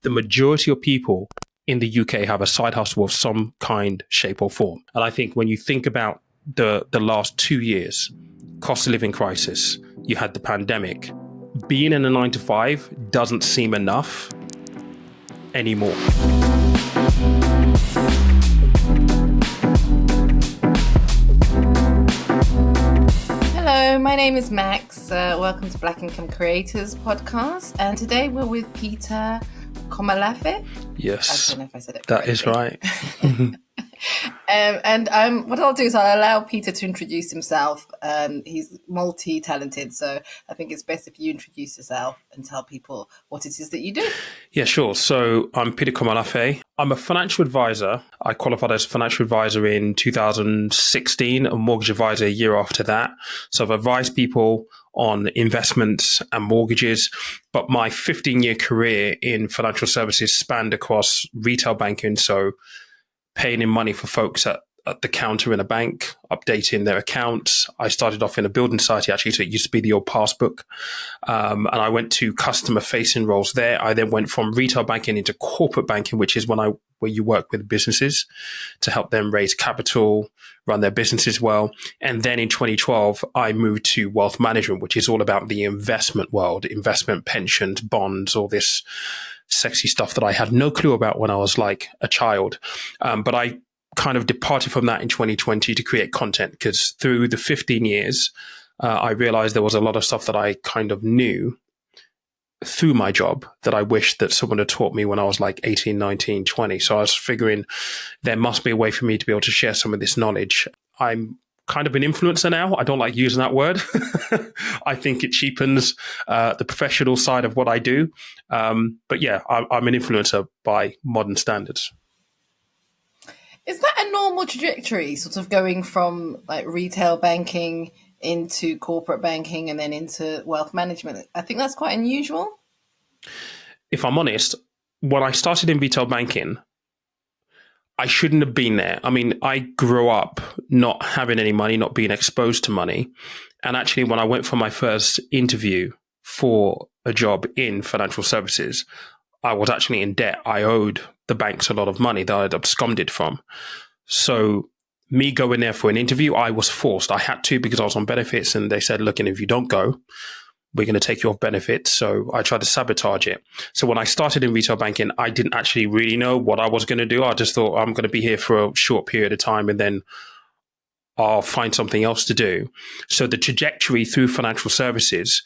the majority of people in the UK have a side hustle of some kind, shape or form. And I think when you think about the last 2 years, cost of living crisis, you had the pandemic, being in a 9 to 5 doesn't seem enough anymore. Hello, my name is Max. Welcome to Black Income Creators podcast. And today we're with Peter Komolafe. Yes, I don't know if I said it that correctly. is right. What I'll do is I'll allow Peter to introduce himself. He's multi-talented, so I think it's best if you introduce yourself and tell people what it is that you do. Yeah, sure. So I'm Peter Komolafe. I'm a financial advisor. I qualified as a financial advisor in 2016, a mortgage advisor a year after that. So I've advised people on investments and mortgages, but my 15-year career in financial services spanned across retail banking, so paying in money for folks at the counter in a bank, updating their accounts. I started off in a building society, actually, so it used to be the old passbook. And I went to customer-facing roles there. I then went from retail banking into corporate banking, which is where you work with businesses to help them raise capital, run their businesses well. And then in 2012, I moved to wealth management, which is all about the investment world, investment, pensions, bonds, all this sexy stuff that I had no clue about when I was like a child. But I kind of departed from that in 2020 to create content, because through the 15 years, I realized there was a lot of stuff that I kind of knew through my job that I wished that someone had taught me when I was like 18, 19, 20. So I was figuring there must be a way for me to be able to share some of this knowledge. I'm kind of an influencer now. I don't like using that word. I think it cheapens the professional side of what I do. But yeah, I'm an influencer by modern standards. Is that a normal trajectory, sort of going from like retail banking into corporate banking and then into wealth management? I think that's quite unusual. If I'm honest, when I started in retail banking, I shouldn't have been there. I mean, I grew up not having any money, not being exposed to money. And actually, when I went for my first interview for a job in financial services, I was actually in debt. I owed the banks a lot of money that I'd absconded from. So me going there for an interview, I was forced. I had to, because I was on benefits, and they said, look, and if you don't go, we're going to take you off benefits. So I tried to sabotage it. So when I started in retail banking, I didn't actually really know what I was going to do. I just thought I'm going to be here for a short period of time and then I'll find something else to do. So the trajectory through financial services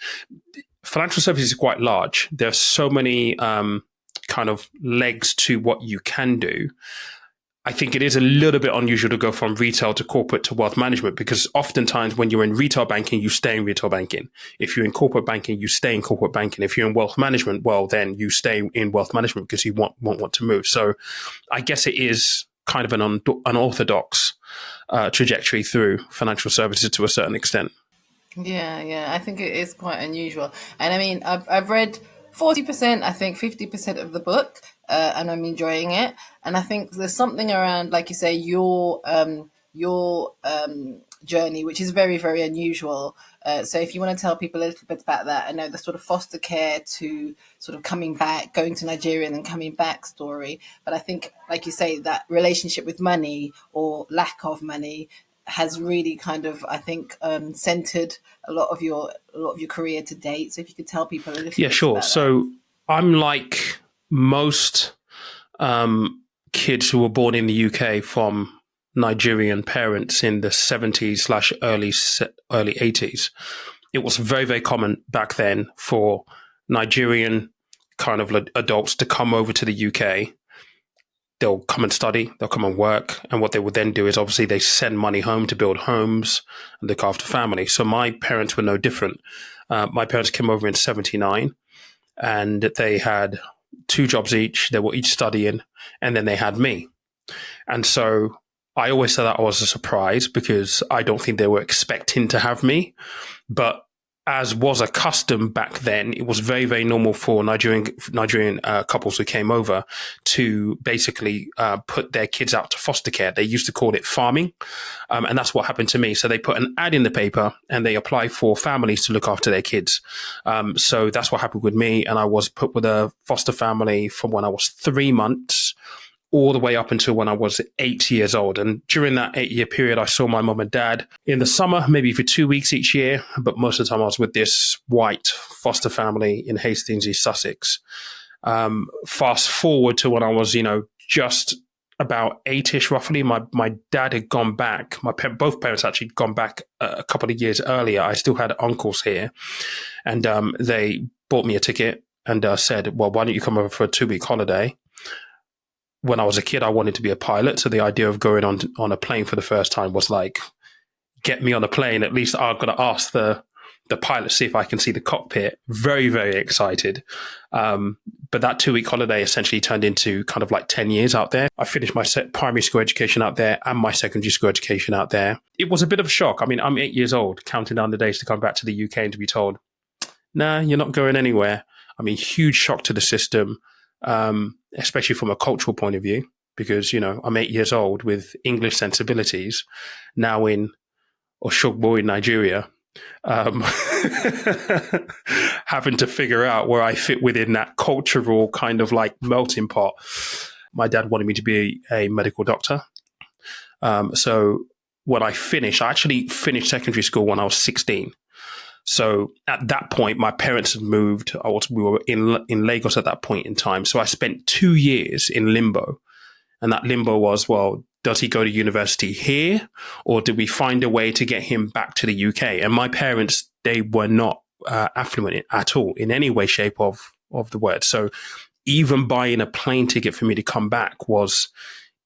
is quite large. There are so many kind of legs to what you can do. I think it is a little bit unusual to go from retail to corporate to wealth management, because oftentimes when you're in retail banking, you stay in retail banking. If you're in corporate banking, you stay in corporate banking. If you're in wealth management, well, then you stay in wealth management because you won't want to move. So I guess it is kind of an unorthodox trajectory through financial services to a certain extent. Yeah, I think it is quite unusual. And I mean, I've read 40%, I think 50% of the book, and I'm enjoying it. And I think there's something around, like you say, your journey, which is very, very unusual. So if you want to tell people a little bit about that, I know the sort of foster care to sort of coming back, going to Nigeria and then coming back story. But I think, like you say, that relationship with money or lack of money has really kind of, I think, centered a lot of your career to date. So if you could tell people a little bit. Yeah, sure. About so that. I'm like most kids who were born in the UK from Nigerian parents in the 70s/early 80s. It was very, very common back then for Nigerian kind of adults to come over to the UK. They'll come and study, they'll come and work. And what they would then do is obviously they send money home to build homes and look after family. So my parents were no different. My parents came over in 79 and they had 2 jobs each. They were each studying, and then they had me. And so I always said that I was a surprise because I don't think they were expecting to have me. But as was a custom back then, it was very, very normal for Nigerian couples who came over to basically put their kids out to foster care. They used to call it farming, and that's what happened to me. So they put an ad in the paper and they apply for families to look after their kids. So that's what happened with me, and I was put with a foster family from when I was 3 months all the way up until when I was 8 years old. And during that 8 year period, I saw my mum and dad in the summer, maybe for 2 weeks each year. But most of the time I was with this white foster family in Hastings, East Sussex. Fast forward to when I was, just about 8-ish roughly, my dad had gone back. Both parents actually gone back a couple of years earlier. I still had uncles here, and they bought me a ticket and said, well, why don't you come over for a 2-week holiday? When I was a kid, I wanted to be a pilot. So the idea of going on a plane for the first time was like, get me on a plane. At least I've got to ask the pilot, see if I can see the cockpit. Very, very excited. But that 2-week holiday essentially turned into kind of like 10 years out there. I finished my primary school education out there and my secondary school education out there. It was a bit of a shock. I mean, I'm 8 years old, counting down the days to come back to the UK and to be told, nah, you're not going anywhere. I mean, huge shock to the system. Especially from a cultural point of view, because, I'm 8 years old with English sensibilities, now in Oshogbo in Nigeria, having to figure out where I fit within that cultural kind of like melting pot. My dad wanted me to be a medical doctor. So when I actually finished secondary school when I was 16. So at that point, my parents had moved. We were in Lagos at that point in time. So I spent 2 years in limbo. And that limbo was, well, does he go to university here? Or did we find a way to get him back to the UK? And my parents, they were not affluent at all in any way, shape of the word. So even buying a plane ticket for me to come back was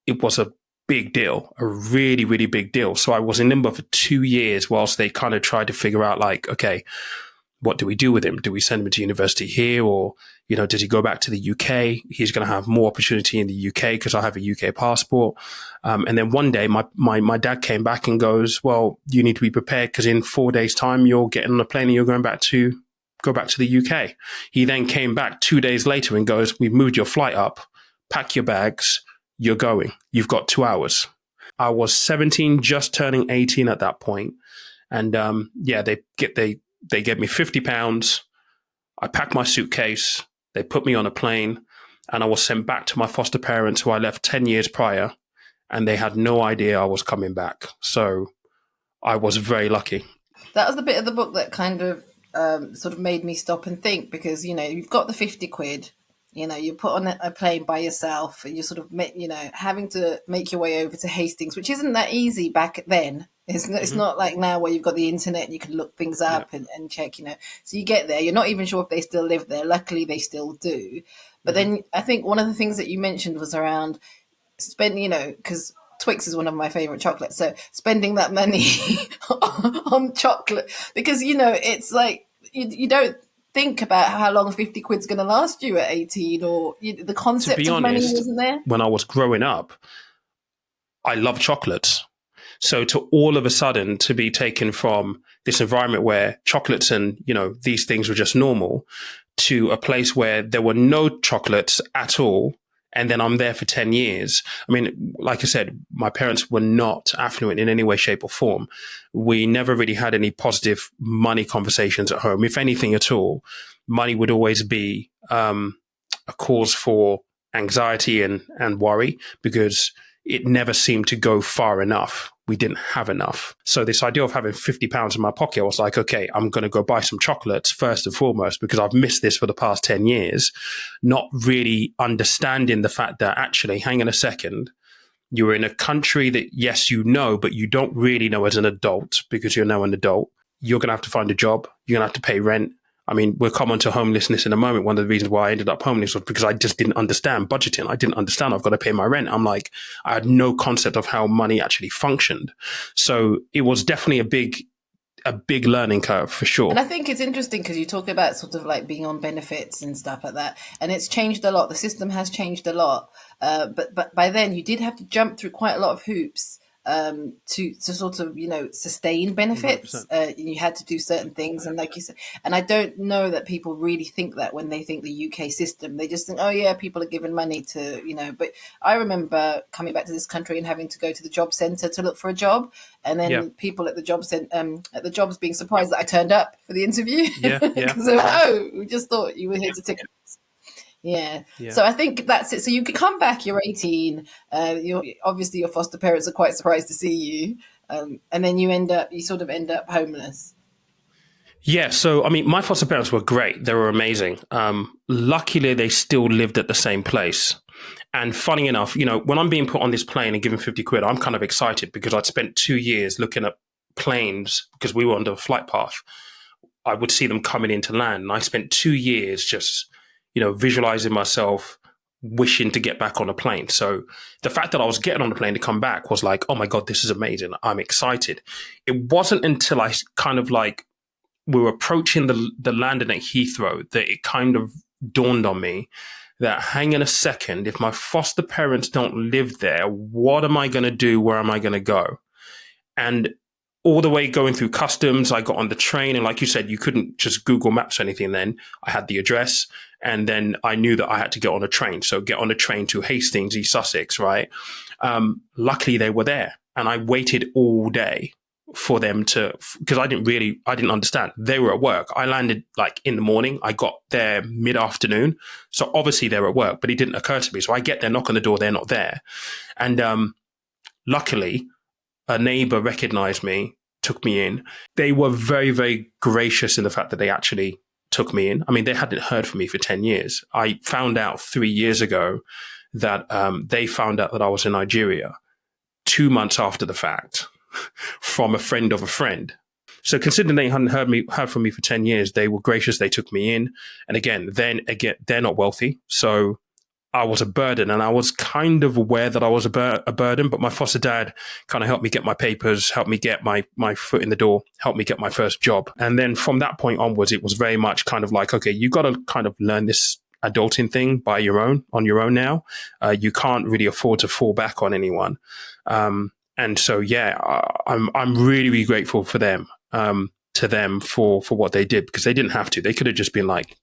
a big deal, a really, really big deal. So I was in limbo for 2 years whilst they kind of tried to figure out like, okay, what do we do with him? Do we send him to university here, or, does he go back to the UK? He's going to have more opportunity in the UK because I have a UK passport. And then one day my dad came back and goes, well, you need to be prepared because in 4 days time, you're getting on a plane and you're going back to the UK. He then came back 2 days later and goes, we've moved your flight up, pack your bags, you're going. You've got 2 hours. I was 17, just turning 18 at that point. And they gave me £50. I packed my suitcase. They put me on a plane and I was sent back to my foster parents who I left 10 years prior. And they had no idea I was coming back. So I was very lucky. That was the bit of the book that kind of sort of made me stop and think, because, you've got the 50 quid. You put on a plane by yourself and you're sort of, having to make your way over to Hastings, which isn't that easy back then. It's not like now where you've got the internet and you can look things up and check, So you get there. You're not even sure if they still live there. Luckily, they still do. But then I think one of the things that you mentioned was around spending, because Twix is one of my favorite chocolates. So spending that money on chocolate, because, it's like you don't think about how long 50 quid's going to last you at 18, or the concept of money wasn't there. When I was growing up, I loved chocolates. So to all of a sudden to be taken from this environment where chocolates and, these things were just normal to a place where there were no chocolates at all. And then I'm there for 10 years. I mean, like I said, my parents were not affluent in any way, shape or form. We never really had any positive money conversations at home. If anything at all, money would always be a cause for anxiety and worry, because it never seemed to go far enough. We didn't have enough. So this idea of having £50 in my pocket, I was like, okay, I'm going to go buy some chocolates first and foremost, because I've missed this for the past 10 years, not really understanding the fact that actually, hang on a second, you're in a country that, yes, but you don't really know as an adult, because you're now an adult. You're going to have to find a job. You're going to have to pay rent. I mean, we'll come on to homelessness in a moment. One of the reasons why I ended up homeless was because I just didn't understand budgeting. I didn't understand I've got to pay my rent. I'm like, I had no concept of how money actually functioned. So it was definitely a big learning curve for sure. And I think it's interesting because you talk about sort of like being on benefits and stuff like that. And it's changed a lot. The system has changed a lot. But by then you did have to jump through quite a lot of hoops. to sort of, sustain benefits. 100%. You had to do certain things, and like you said, and I don't know that people really think that when they think the UK system. They just think, oh yeah, people are given money to, But I remember coming back to this country and having to go to the job centre to look for a job, and Yeah. then people at the at the jobs being surprised that I turned up for the interview Yeah. Yeah. because oh, we just thought you were here to tick. Yeah. Yeah. So I think that's it. So you could come back, you're 18, you're obviously your foster parents are quite surprised to see you. And then you sort of end up homeless. Yeah. So, I mean, my foster parents were great. They were amazing. Luckily, they still lived at the same place. And funny enough, when I'm being put on this plane and given 50 quid, I'm kind of excited because I'd spent 2 years looking at planes because we were under a flight path. I would see them coming into land. And I spent 2 years just, visualizing myself wishing to get back on a plane. So the fact that I was getting on the plane to come back was like, oh my God, this is amazing. I'm excited. It wasn't until I kind of like, we were approaching the landing at Heathrow that it kind of dawned on me that, hang on a second, if my foster parents don't live there, what am I going to do? Where am I going to go? And all the way going through customs, I got on the train. And like you said, you couldn't just Google Maps or anything then. I had the address. And then I knew that I had to get on a train. So get on a train to Hastings, East Sussex, right? Luckily, they were there. And I waited all day for them to, because I didn't understand. They were at work. I landed like in the morning. I got there mid-afternoon. So obviously they were at work, but it didn't occur to me. So I get there, knock on the door, they're not there. And luckily, a neighbor recognized me, took me in. They were very, very gracious in the fact that they actually took me in. I mean, they hadn't heard from me for 10 years. I found out 3 years ago that they found out that I was in Nigeria 2 months after the fact from a friend of a friend. So considering they hadn't heard from me for 10 years, they were gracious. They took me in. And again, they're not wealthy. So I was a burden, and I was kind of aware that I was a burden, but my foster dad kind of helped me get my papers, helped me get my foot in the door, helped me get my first job. And then from that point onwards, it was very much kind of like, okay, you got to kind of learn this adulting thing on your own now. You can't really afford to fall back on anyone. And so, yeah, I'm really, really grateful for them, to them for what they did, because they didn't have to. They could have just been like,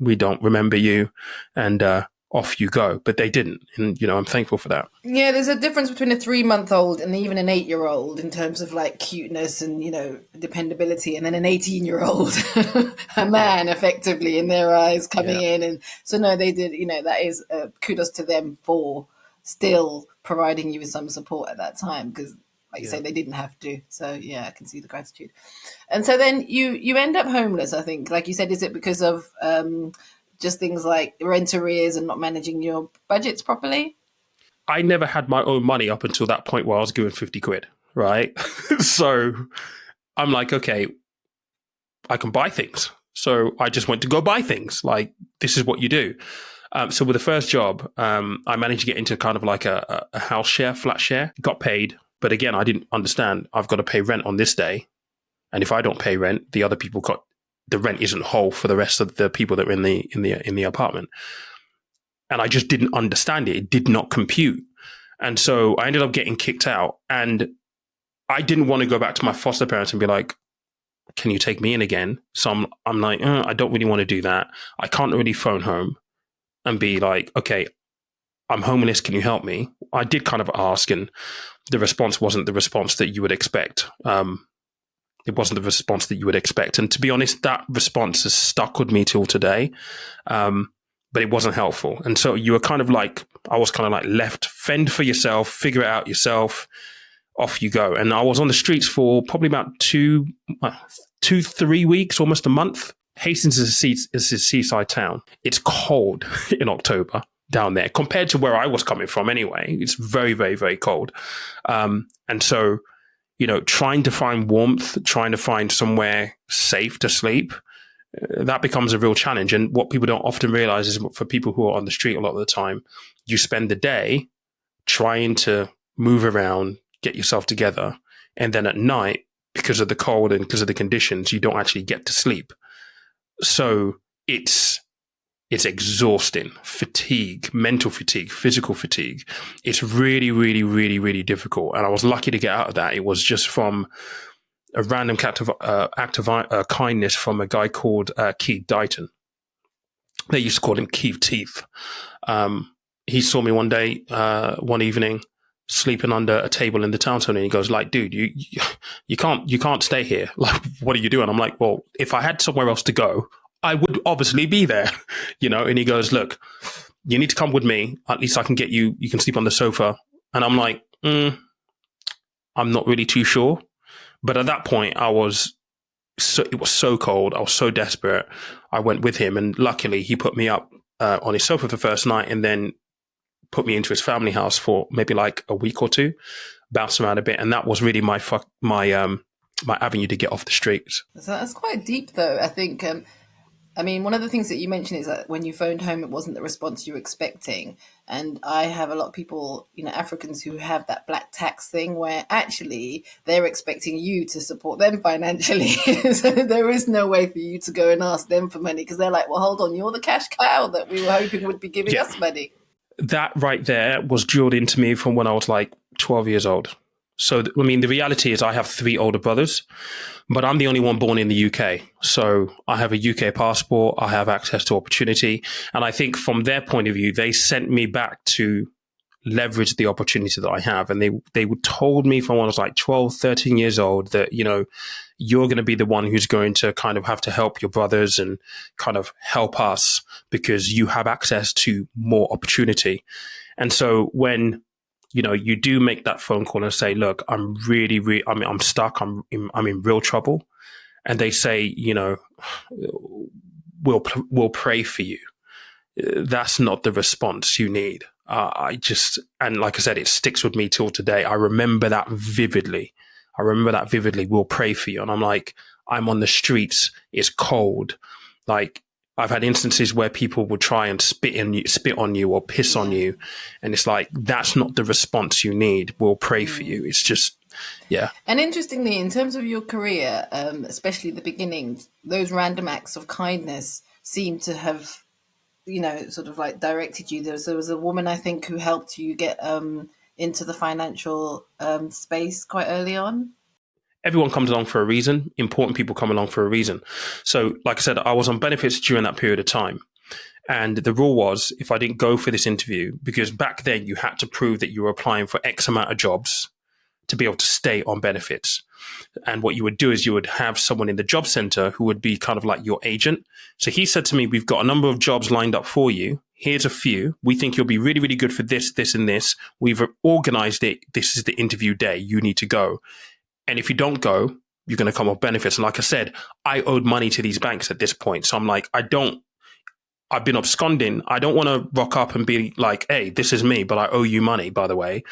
we don't remember you, and off you go. But they didn't. And, I'm thankful for that. Yeah, there's a difference between a 3-month-old and even an 8-year-old in terms of like cuteness and, dependability, and then an 18-year-old, a man effectively in their eyes coming in. And so, no, they did, that is kudos to them for still providing you with some support at that time, because like you say, they didn't have to. So yeah, I can see the gratitude. And so then you end up homeless, I think. Like you said, is it because of just things like rent arrears and not managing your budgets properly? I never had my own money up until that point where I was given 50 quid, right? So I'm like, okay, I can buy things. So I just went to go buy things. Like, this is what you do. So with the first job, I managed to get into kind of like a house share, flat share, got paid. But again, I didn't understand. I've got to pay rent on this day. And if I don't pay rent, the other people the rent isn't whole for the rest of the people that are in the apartment. And I just didn't understand it. It did not compute. And so I ended up getting kicked out. And I didn't want to go back to my foster parents and be like, can you take me in again? So I'm like, I don't really want to do that. I can't really phone home and be like, okay, I'm homeless. Can you help me? I did kind of ask, and the response wasn't the response that you would expect. It wasn't the response that you would expect. And to be honest, that response has stuck with me till today. But it wasn't helpful. And so you were kind of like, I was kind of like left, fend for yourself, figure it out yourself, off you go. And I was on the streets for probably about 2-3 weeks, almost a month. Hastings is a seaside town. It's cold in October down there compared to where I was coming from anyway. It's very, very, very cold. And so, trying to find warmth, trying to find somewhere safe to sleep, that becomes a real challenge. And what people don't often realize is, for people who are on the street a lot of the time, you spend the day trying to move around, get yourself together. And then at night, because of the cold and because of the conditions, you don't actually get to sleep. So it's It's exhausting, fatigue, mental fatigue, physical fatigue. It's really, really, really, really difficult. And I was lucky to get out of that. It was just from a random act of kindness from a guy called Keith Dighton. They used to call him Keith Teeth. He saw me one day, one evening, sleeping under a table in the town center, and he goes, like, dude, you can't stay here. Like, what are you doing? I'm like, well, if I had somewhere else to go, I would obviously be there, And he goes, look, you need to come with me. At least I can get you. You can sleep on the sofa. And I'm like, I'm not really too sure. But at that point, it was so cold. I was so desperate. I went with him, and luckily he put me up on his sofa for the first night, and then put me into his family house for maybe like a week or two, bounced around a bit, and that was really my avenue to get off the streets. So that's quite deep, though. I think. I mean, one of the things that you mentioned is that when you phoned home, it wasn't the response you were expecting. And I have a lot of people, Africans who have that black tax thing where actually they're expecting you to support them financially. So there is no way for you to go and ask them for money because they're like, well, hold on, you're the cash cow that we were hoping would be giving us money. That right there was drilled into me from when I was like 12 years old. So, the reality is I have 3 older brothers, but I'm the only one born in the UK. So I have a UK passport. I have access to opportunity. And I think from their point of view, they sent me back to leverage the opportunity that I have. And they told me from when I was like 12, 13 years old that, you're going to be the one who's going to kind of have to help your brothers and kind of help us because you have access to more opportunity. And so when you do make that phone call and say, look, I'm really, I'm stuck. I'm in real trouble. And they say, we'll pray for you. That's not the response you need. And like I said, it sticks with me till today. I remember that vividly. We'll pray for you. And I'm like, I'm on the streets. It's cold. Like, I've had instances where people would try and spit on you or piss on you. And it's like, that's not the response you need. We'll pray for you. It's just, yeah. And interestingly, in terms of your career, especially the beginnings, those random acts of kindness seem to have, sort of like directed you. There was a woman, I think, who helped you get into the financial space quite early on. Everyone comes along for a reason. Important people come along for a reason. So, like I said, I was on benefits during that period of time. And the rule was, if I didn't go for this interview, because back then you had to prove that you were applying for X amount of jobs to be able to stay on benefits. And what you would do is you would have someone in the job center who would be kind of like your agent. So he said to me, we've got a number of jobs lined up for you. Here's a few. We think you'll be really, really good for this, this, and this. We've organized it. This is the interview day. You need to go. And if you don't go, you're going to come off benefits. And like I said, I owed money to these banks at this point. So I'm like, I've been absconding. I don't want to rock up and be like, hey, this is me, but I owe you money, by the way.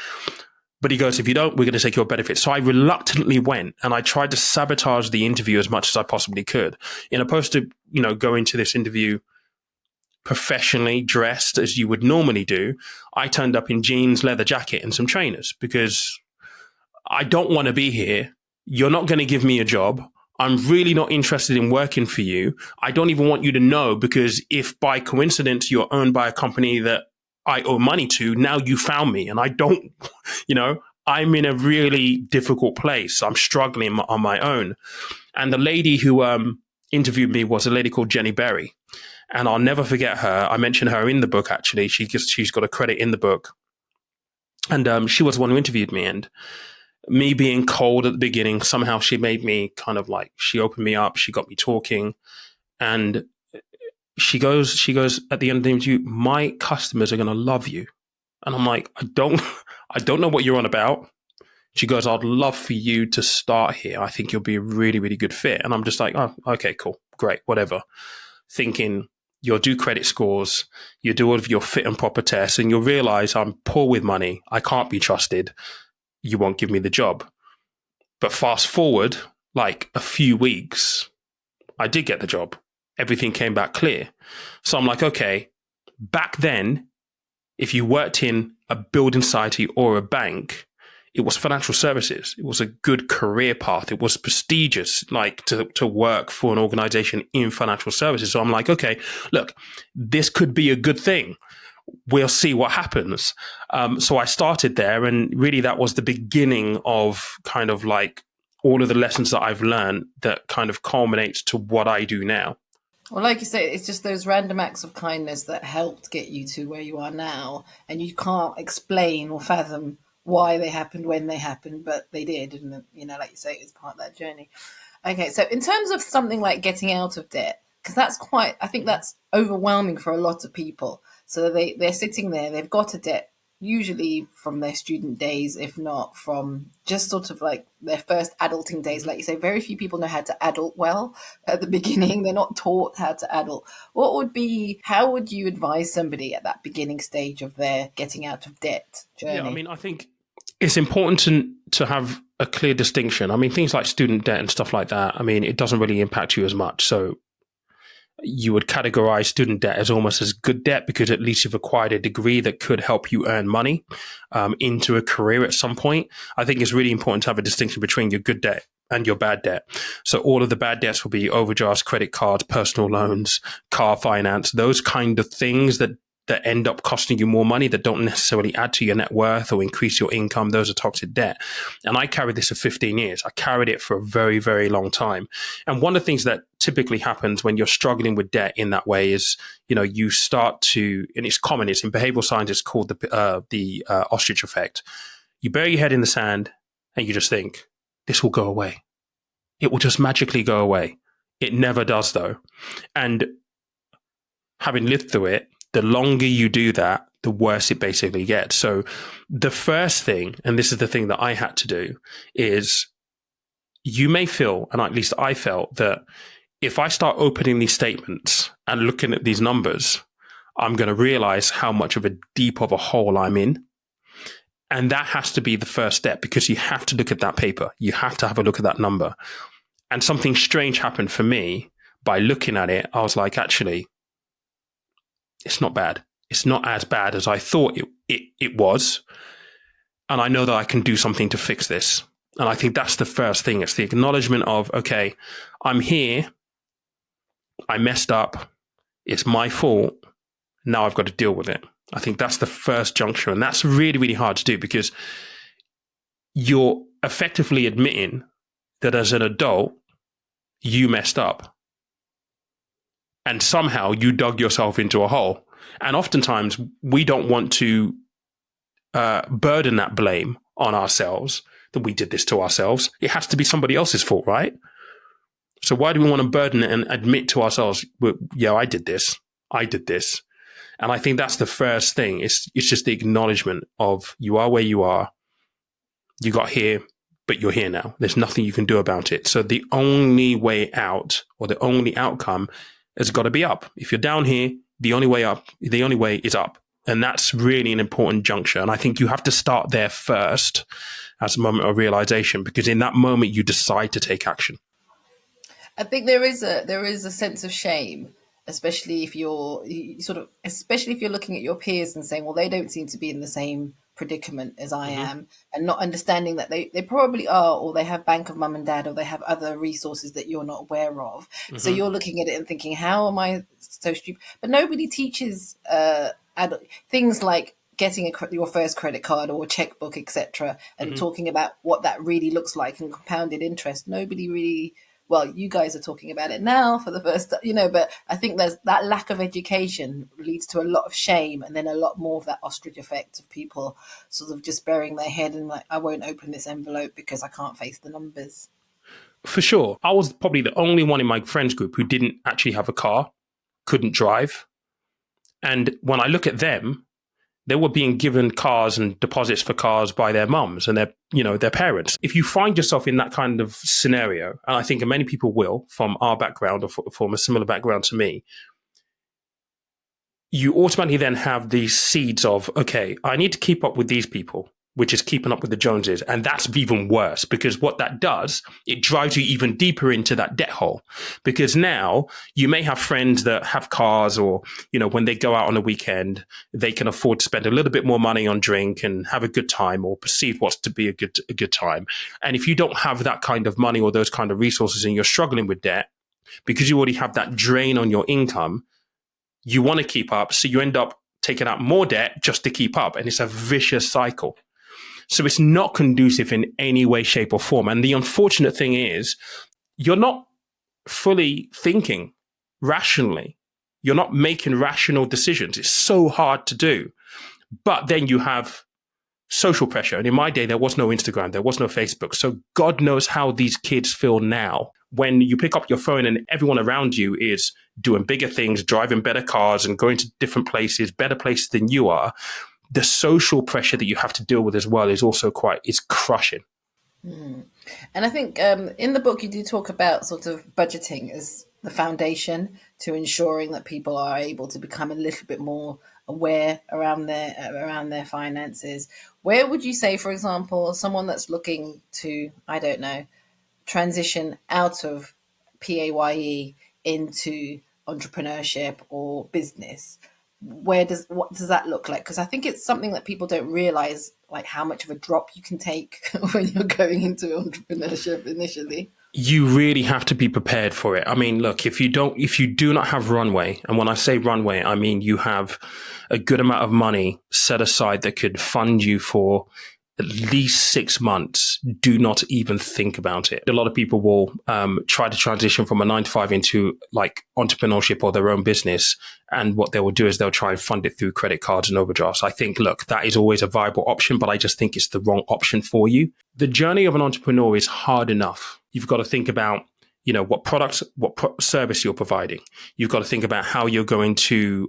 But he goes, if you don't, we're going to take your benefits. So I reluctantly went and I tried to sabotage the interview as much as I possibly could. In opposed to, going to this interview professionally dressed as you would normally do, I turned up in jeans, leather jacket, and some trainers because I don't want to be here. You're not going to give me a job. I'm really not interested in working for you. I don't even want you to know because if by coincidence you're owned by a company that I owe money to, now you found me and I don't, I'm in a really difficult place. I'm struggling on my own. And the lady who interviewed me was a lady called Jenny Berry. And I'll never forget her. I mentioned her in the book, actually. She's got a credit in the book. And she was the one who interviewed me. And me being cold at the beginning, somehow she made me kind of like, she opened me up, she got me talking. And she goes at the end of the interview, my customers are going to love you. And I'm like, I don't know what you're on about. She goes, I'd love for you to start here. I think you'll be a really, really good fit. And I'm just like, oh, okay, cool, great, whatever. Thinking you'll do credit scores, you do all of your fit and proper tests, and you'll realize I'm poor with money. I can't be trusted. You won't give me the job. But fast forward like a few weeks, I did get the job. Everything came back clear. So I'm like, okay, back then, if you worked in a building society or a bank, it was financial services. It was a good career path. It was prestigious, like to work for an organization in financial services. So I'm like, okay, look, this could be a good thing. We'll see what happens. So I started there, and really that was the beginning of kind of like all of the lessons that I've learned that kind of culminates to what I do now. Well, like you say, it's just those random acts of kindness that helped get you to where you are now, and you can't explain or fathom why they happened when they happened, but they did, and like you say, it's part of that journey. Okay, so in terms of something like getting out of debt, because I think that's overwhelming for a lot of people. So they're sitting there, they've got a debt, usually from their student days, if not from just sort of like their first adulting days. Like you say, very few people know how to adult well at the beginning. They're not taught how to adult. How would you advise somebody at that beginning stage of their getting out of debt journey? Yeah, I mean, I think it's important to have a clear distinction. I mean, things like student debt and stuff like that, I mean, it doesn't really impact you as much. So you would categorize student debt as almost as good debt because at least you've acquired a degree that could help you earn money into a career at some point. I think it's really important to have a distinction between your good debt and your bad debt. So all of the bad debts will be overdrafts, credit cards, personal loans, car finance, those kind of things that end up costing you more money, that don't necessarily add to your net worth or increase your income. Those are toxic debt. And I carried this for 15 years. I carried it for a very, very long time. And one of the things that typically happens when you're struggling with debt in that way is, you start to, and it's common, it's in behavioral science, it's called the ostrich effect. You bury your head in the sand and you just think, this will go away. It will just magically go away. It never does though. And having lived through it, the longer you do that, the worse it basically gets. So the first thing, and this is the thing that I had to do, is you may feel, and at least I felt, that if I start opening these statements and looking at these numbers, I'm going to realize how much of a deep of a hole I'm in. And that has to be the first step, because you have to look at that paper. You have to have a look at that number. And something strange happened for me. By looking at it, I was like, actually, it's not bad. It's not as bad as I thought it was. And I know that I can do something to fix this. And I think that's the first thing. It's the acknowledgement of, okay, I'm here. I messed up. It's my fault. Now I've got to deal with it. I think that's the first juncture. And that's really, really hard to do, because you're effectively admitting that as an adult, you messed up. And somehow you dug yourself into a hole. And oftentimes we don't want to burden that blame on ourselves, that we did this to ourselves. It has to be somebody else's fault, right? So why do we want to burden it and admit to ourselves, well, yeah, I did this. And I think that's the first thing. It's just the acknowledgement of, you are where you are. You got here, but you're here now. There's nothing you can do about it. So the only way out, or the only outcome, has got to be up. If you're down here, the only way is up. And that's really an important juncture. And I think you have to start there first as a moment of realization, because in that moment you decide to take action. I think there is a sense of shame, especially if you're looking at your peers and saying, well, they don't seem to be in the same predicament as I am, and not understanding that they probably are, or they have bank of mum and dad, or they have other resources that you're not aware of. So you're looking at it and thinking, how am I so stupid? But nobody teaches things like getting your first credit card or checkbook, etc., and talking about what that really looks like, and compounded interest. Nobody really. Well, you guys are talking about it now for the first, but I think there's that lack of education leads to a lot of shame, and then a lot more of that ostrich effect of people sort of just burying their head and like, I won't open this envelope because I can't face the numbers. For sure. I was probably the only one in my friends group who didn't actually have a car, couldn't drive. And when I look at them, they were being given cars and deposits for cars by their mums and their parents. If you find yourself in that kind of scenario, and I think many people will from our background or from a similar background to me, you automatically then have these seeds of, okay, I need to keep up with these people. which is keeping up with the Joneses. And that's even worse, because what that does, it drives you even deeper into that debt hole. Because now you may have friends that have cars, or, when they go out on a weekend, they can afford to spend a little bit more money on drink and have a good time, or perceive what's to be a good time. And if you don't have that kind of money or those kind of resources, and you're struggling with debt, because you already have that drain on your income, you want to keep up. So you end up taking out more debt just to keep up. And it's a vicious cycle. So it's not conducive in any way, shape, or form. And the unfortunate thing is, you're not fully thinking rationally. You're not making rational decisions. It's so hard to do. But then you have social pressure. And in my day, there was no Instagram, there was no Facebook. So God knows how these kids feel now. When you pick up your phone and everyone around you is doing bigger things, driving better cars and going to different places, better places than you are, the social pressure that you have to deal with as well is also it's crushing. Mm. And I think in the book, you do talk about sort of budgeting as the foundation to ensuring that people are able to become a little bit more aware around their finances. Where would you say, for example, someone that's looking to, I don't know, transition out of PAYE into entrepreneurship or business, what does that look like? Because I think it's something that people don't realize, like how much of a drop you can take when you're going into entrepreneurship initially. You really have to be prepared for it. I mean, look, if you do not have runway, and when I say runway, I mean you have a good amount of money set aside that could fund you for at least 6 months, do not even think about it. A lot of people will try to transition from a 9-to-5 into like entrepreneurship or their own business. And what they will do is they'll try and fund it through credit cards and overdrafts. I think, look, that is always a viable option, but I just think it's the wrong option for you. The journey of an entrepreneur is hard enough. You've got to think about, what products, service you're providing. You've got to think about how you're going to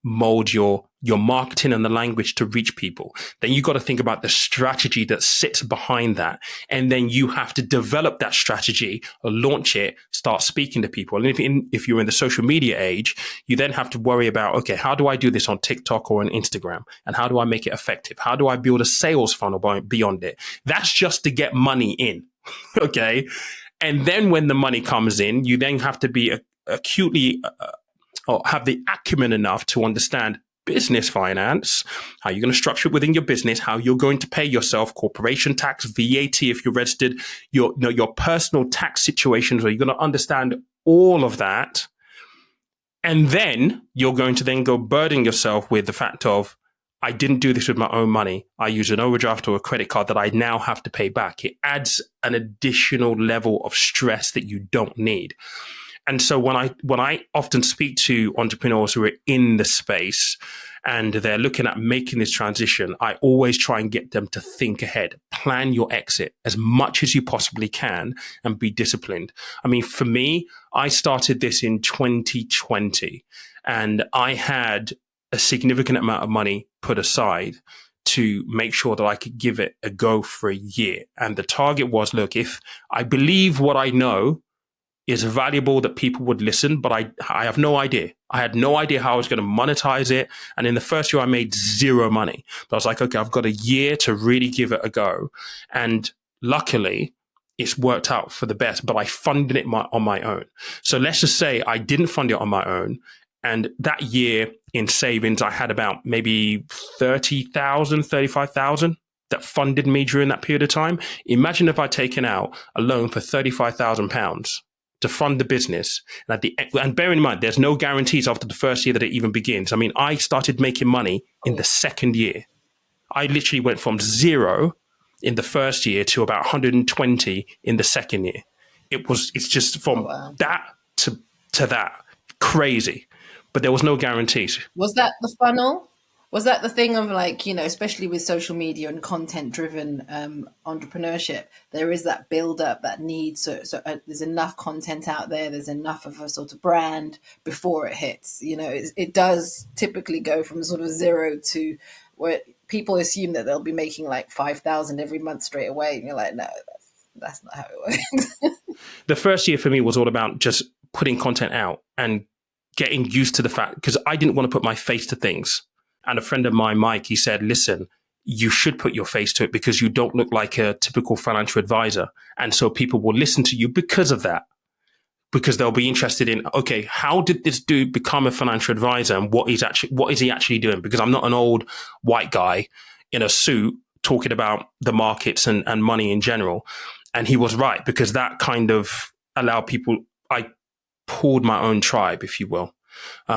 mold your marketing and the language to reach people. Then you've got to think about the strategy that sits behind that. And then you have to develop that strategy, or launch it, start speaking to people. And if you're in the social media age, you then have to worry about, okay, how do I do this on TikTok or on Instagram? And how do I make it effective? How do I build a sales funnel beyond it? That's just to get money in. Okay. And then when the money comes in, you then have to be acutely or have the acumen enough to understand business finance, how you're going to structure it within your business, how you're going to pay yourself corporation tax, VAT if you're registered, your personal tax situations, where you're going to understand all of that. And then you're going to then go burden yourself with the fact of, I didn't do this with my own money. I use an overdraft or a credit card that I now have to pay back. It adds an additional level of stress that you don't need. And so when I often speak to entrepreneurs who are in the space and they're looking at making this transition, I always try and get them to think ahead, plan your exit as much as you possibly can, and be disciplined. I mean, for me, I started this in 2020, and I had a significant amount of money put aside to make sure that I could give it a go for a year. And the target was, look, if I believe what I know is valuable, that people would listen, but I have no idea. I had no idea how I was going to monetize it. And in the first year, I made zero money. But I was like, okay, I've got a year to really give it a go. And luckily, it's worked out for the best, but I funded it on my own. So let's just say I didn't fund it on my own. And that year in savings, I had about maybe 30,000, 35,000 that funded me during that period of time. Imagine if I'd taken out a loan for £35,000 to fund the business. And bear in mind, there's no guarantees after the first year that it even begins. I mean, I started making money in the second year. I literally went from zero in the first year to about 120 in the second year. It's just from that to that. Crazy. But there was no guarantees. Was that the funnel? Was that the thing of like, especially with social media and content-driven entrepreneurship, there is that build-up, that need. So there's enough content out there. There's enough of a sort of brand before it hits. It does typically go from sort of zero to where people assume that they'll be making like 5,000 every month straight away. And you're like, no, that's not how it works. The first year for me was all about just putting content out and getting used to the fact, because I didn't want to put my face to things. And a friend of mine, Mike, he said, listen, you should put your face to it because you don't look like a typical financial advisor. And so people will listen to you because of that, because they'll be interested in, okay, how did this dude become a financial advisor and what is he actually doing? Because I'm not an old white guy in a suit talking about the markets and money in general. And he was right, because that kind of allowed people, I pulled my own tribe, if you will.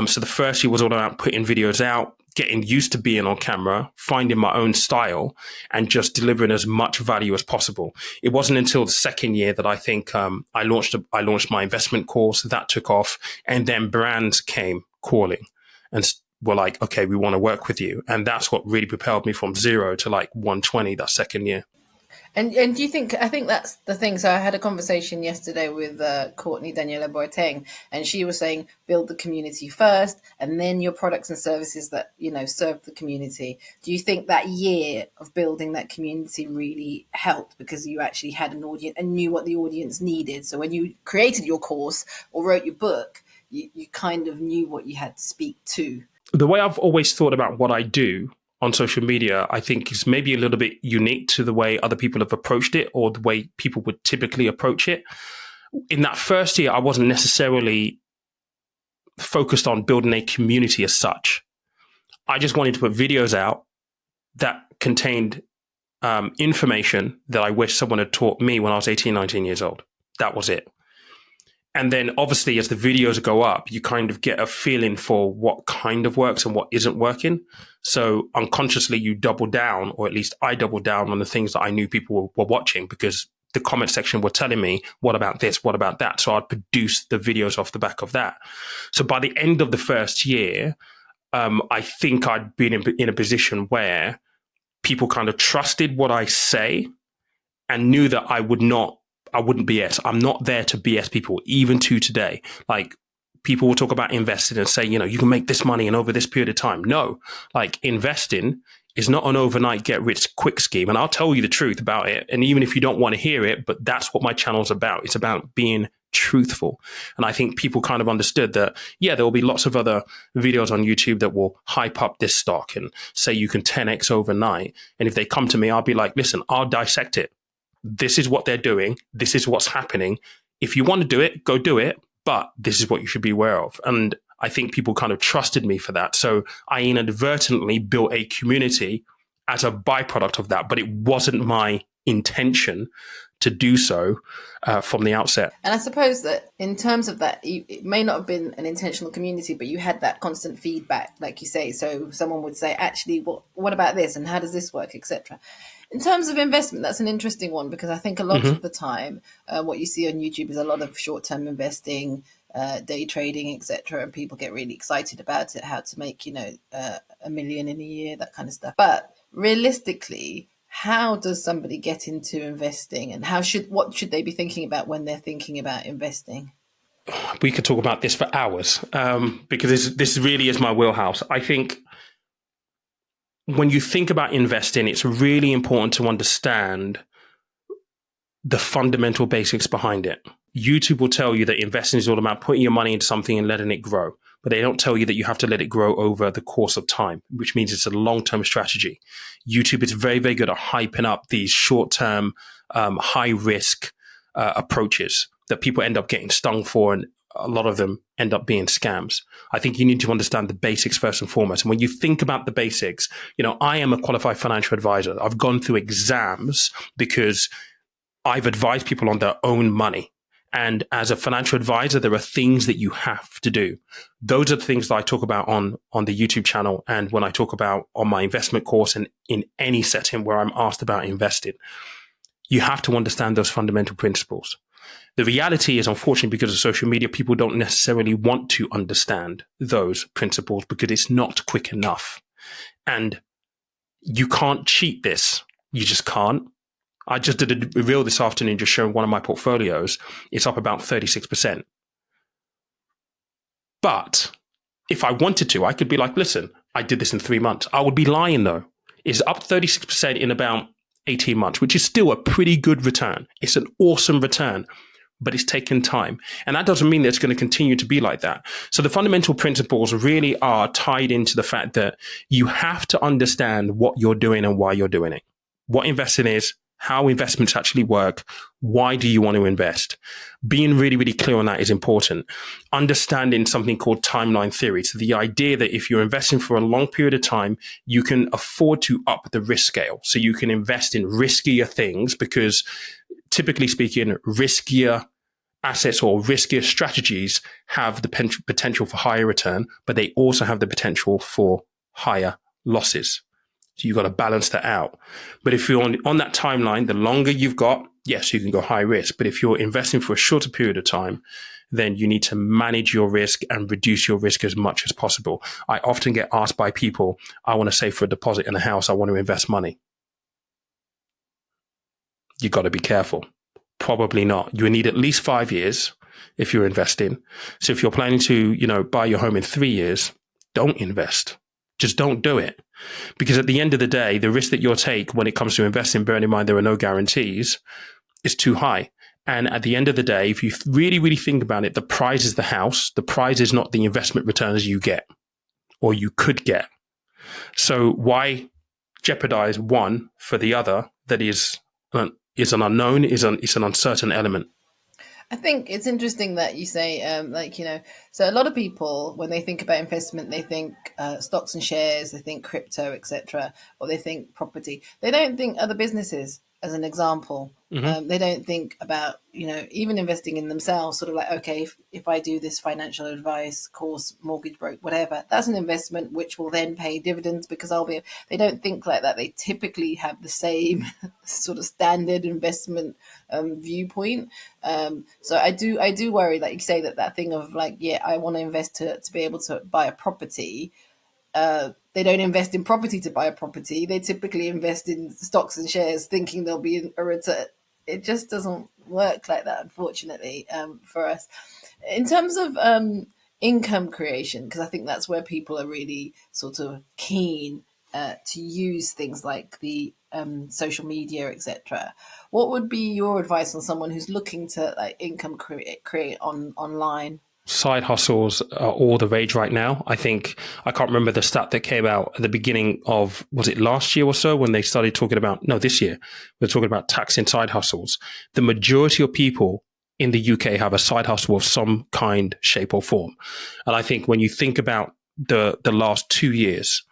So the first year was all about putting videos out, getting used to being on camera, finding my own style, and just delivering as much value as possible. It wasn't until the second year that I think I launched my investment course. That took off, and then brands came calling and were like, okay, we want to work with you. And that's what really propelled me from 0 to like 120 that second year. And do you think, I think that's the thing. So I had a conversation yesterday with Courtney Daniela Boateng, and she was saying, build the community first, and then your products and services that, you know, serve the community. Do you think that year of building that community really helped because you actually had an audience and knew what the audience needed? So when you created your course or wrote your book, you kind of knew what you had to speak to. The way I've always thought about what I do on social media, I think is maybe a little bit unique to the way other people have approached it or the way people would typically approach it. In that first year, I wasn't necessarily focused on building a community as such. I just wanted to put videos out that contained information that I wish someone had taught me when I was 18, 19 years old. That was it. And then obviously as the videos go up, you kind of get a feeling for what kind of works and what isn't working. So unconsciously you double down, or at least I doubled down on the things that I knew people were watching, because the comment section were telling me, what about this? What about that? So I'd produce the videos off the back of that. So by the end of the first year, I think I'd been in a position where people kind of trusted what I say and knew that I wouldn't BS. I'm not there to BS people, even to today. Like, people will talk about investing and say, you know, you can make this money in over this period of time. No, like, investing is not an overnight get rich quick scheme. And I'll tell you the truth about it. And even if you don't want to hear it, but that's what my channel is about. It's about being truthful. And I think people kind of understood that, yeah, there will be lots of other videos on YouTube that will hype up this stock and say you can 10x overnight. And if they come to me, I'll be like, listen, I'll dissect it. This is what they're doing. This is what's happening. If you want to do it, go do it. But this is what you should be aware of. And I think people kind of trusted me for that. So I inadvertently built a community as a byproduct of that. But it wasn't my intention to do so from the outset. And I suppose that in terms of that, it may not have been an intentional community, but you had that constant feedback, like you say. So someone would say, actually, what about this? And how does this work, etc. In terms of investment, that's an interesting one, because I think a lot of the time, what you see on YouTube is a lot of short-term investing, day trading, etc. And people get really excited about it, how to make, you know, $1 million in a year, that kind of stuff. But realistically, how does somebody get into investing, and what should they be thinking about when they're thinking about investing? We could talk about this for hours, because this really is my wheelhouse. I think when you think about investing, it's really important to understand the fundamental basics behind it. YouTube will tell you that investing is all about putting your money into something and letting it grow. But they don't tell you that you have to let it grow over the course of time, which means it's a long-term strategy. YouTube is very, very good at hyping up these short-term, high-risk approaches that people end up getting stung for, and a lot of them end up being scams. I think you need to understand the basics first and foremost. And when you think about the basics, you know, I am a qualified financial advisor. I've gone through exams because I've advised people on their own money. And as a financial advisor, there are things that you have to do. Those are the things that I talk about on the YouTube channel, and when I talk about on my investment course and in any setting where I'm asked about investing. You have to understand those fundamental principles. The reality is, unfortunately, because of social media, people don't necessarily want to understand those principles because it's not quick enough. And you can't cheat this. You just can't. I just did a reel this afternoon just showing one of my portfolios. It's up about 36%. But if I wanted to, I could be like, listen, I did this in 3 months. I would be lying, though. It's up 36% in about 18 months, which is still a pretty good return. It's an awesome return. but it's taken time. And that doesn't mean that it's going to continue to be like that. So the fundamental principles really are tied into the fact that you have to understand what you're doing and why you're doing it, what investing is, how investments actually work. Why do you want to invest? Being really, really clear on that is important. Understanding something called timeline theory. So the idea that if you're investing for a long period of time, you can afford to up the risk scale. So you can invest in riskier things because typically speaking, riskier assets or riskier strategies have the potential for higher return, but they also have the potential for higher losses. So you've got to balance that out. But if you're on that timeline, the longer you've got, yes, you can go high risk. But if you're investing for a shorter period of time, then you need to manage your risk and reduce your risk as much as possible. I often get asked by people, I want to save for a deposit in a house. I want to invest money. You've got to be careful. Probably not. You need at least 5 years if you're investing. So if you're planning to, buy your home in 3 years, don't invest. Just don't do it. Because at the end of the day, the risk that you'll take when it comes to investing, bearing in mind there are no guarantees, is too high. And at the end of the day, if you really, really think about it, the prize is the house. The prize is not the investment returns you get or you could get. So why jeopardize one for the other that is an unknown, is an uncertain element? I think it's interesting that you say, so a lot of people, when they think about investment, they think stocks and shares, they think crypto, etc., or they think property. They don't think other businesses, as an example. Mm-hmm. They don't think about, even investing in themselves, sort of like, okay, if I do this financial advice course, mortgage broke, whatever, that's an investment which will then pay dividends because they don't think like that. They typically have the same sort of standard investment viewpoint. So I do worry that you say that thing of like, yeah, I want to invest to be able to buy a property. They don't invest in property to buy a property. They typically invest in stocks and shares thinking there'll be a return. It just doesn't work like that, unfortunately, for us. In terms of income creation, because I think that's where people are really sort of keen to use things like the social media, etc. What would be your advice on someone who's looking to like income create online? Side hustles are all the rage right now. I think, I can't remember the stat that came out at the beginning of, was it last year or so, when they started talking about, no, this year, we're talking about taxing side hustles. The majority of people in the UK have a side hustle of some kind, shape or form. And I think when you think about the last 2 years,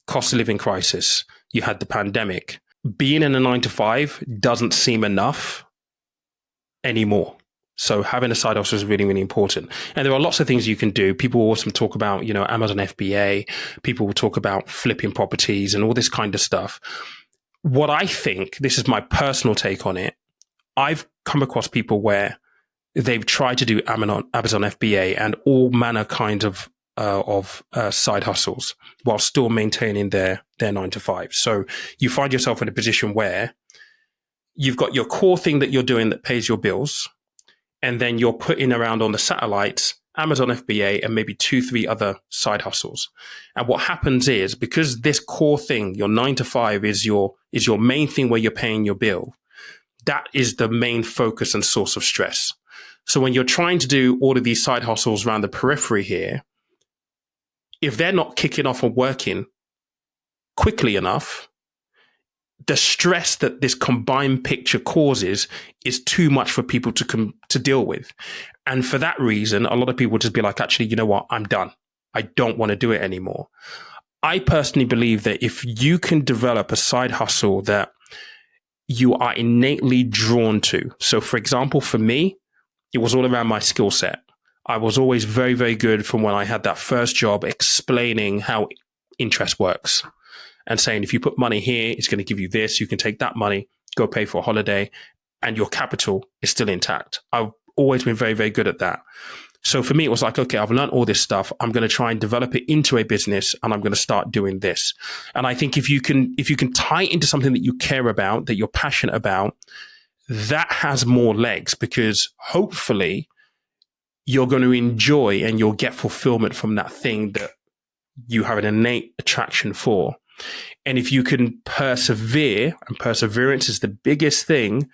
cost of living crisis, you had the pandemic, being in a 9 to 5 doesn't seem enough anymore. So having a side hustle is really, really important. And there are lots of things you can do. People will also talk about, Amazon FBA. People will talk about flipping properties and all this kind of stuff. What I think, this is my personal take on it, I've come across people where they've tried to do Amazon FBA and all manner kind of side hustles while still maintaining their 9 to 5. So you find yourself in a position where you've got your core thing that you're doing that pays your bills, and then you're putting around on the satellites, Amazon FBA, and maybe 2-3 other side hustles. And what happens is, because this core thing, your 9 to 5 is your main thing where you're paying your bill, that is the main focus and source of stress. So when you're trying to do all of these side hustles around the periphery here, if they're not kicking off and working quickly enough, the stress that this combined picture causes is too much for people to deal with. And for that reason, a lot of people just be like, actually, you know what? I'm done. I don't want to do it anymore. I personally believe that if you can develop a side hustle that you are innately drawn to. So for example, for me, it was all around my skill set. I was always very, very good from when I had that first job explaining how interest works and saying, if you put money here, it's going to give you this. You can take that money, go pay for a holiday, and your capital is still intact. I've always been very, very good at that. So for me, it was like, okay, I've learned all this stuff. I'm going to try and develop it into a business, and I'm going to start doing this. And I think if you can tie it into something that you care about, that you're passionate about, that has more legs, because hopefully you're going to enjoy and you'll get fulfillment from that thing that you have an innate attraction for. And if you can persevere, and perseverance is the biggest thing,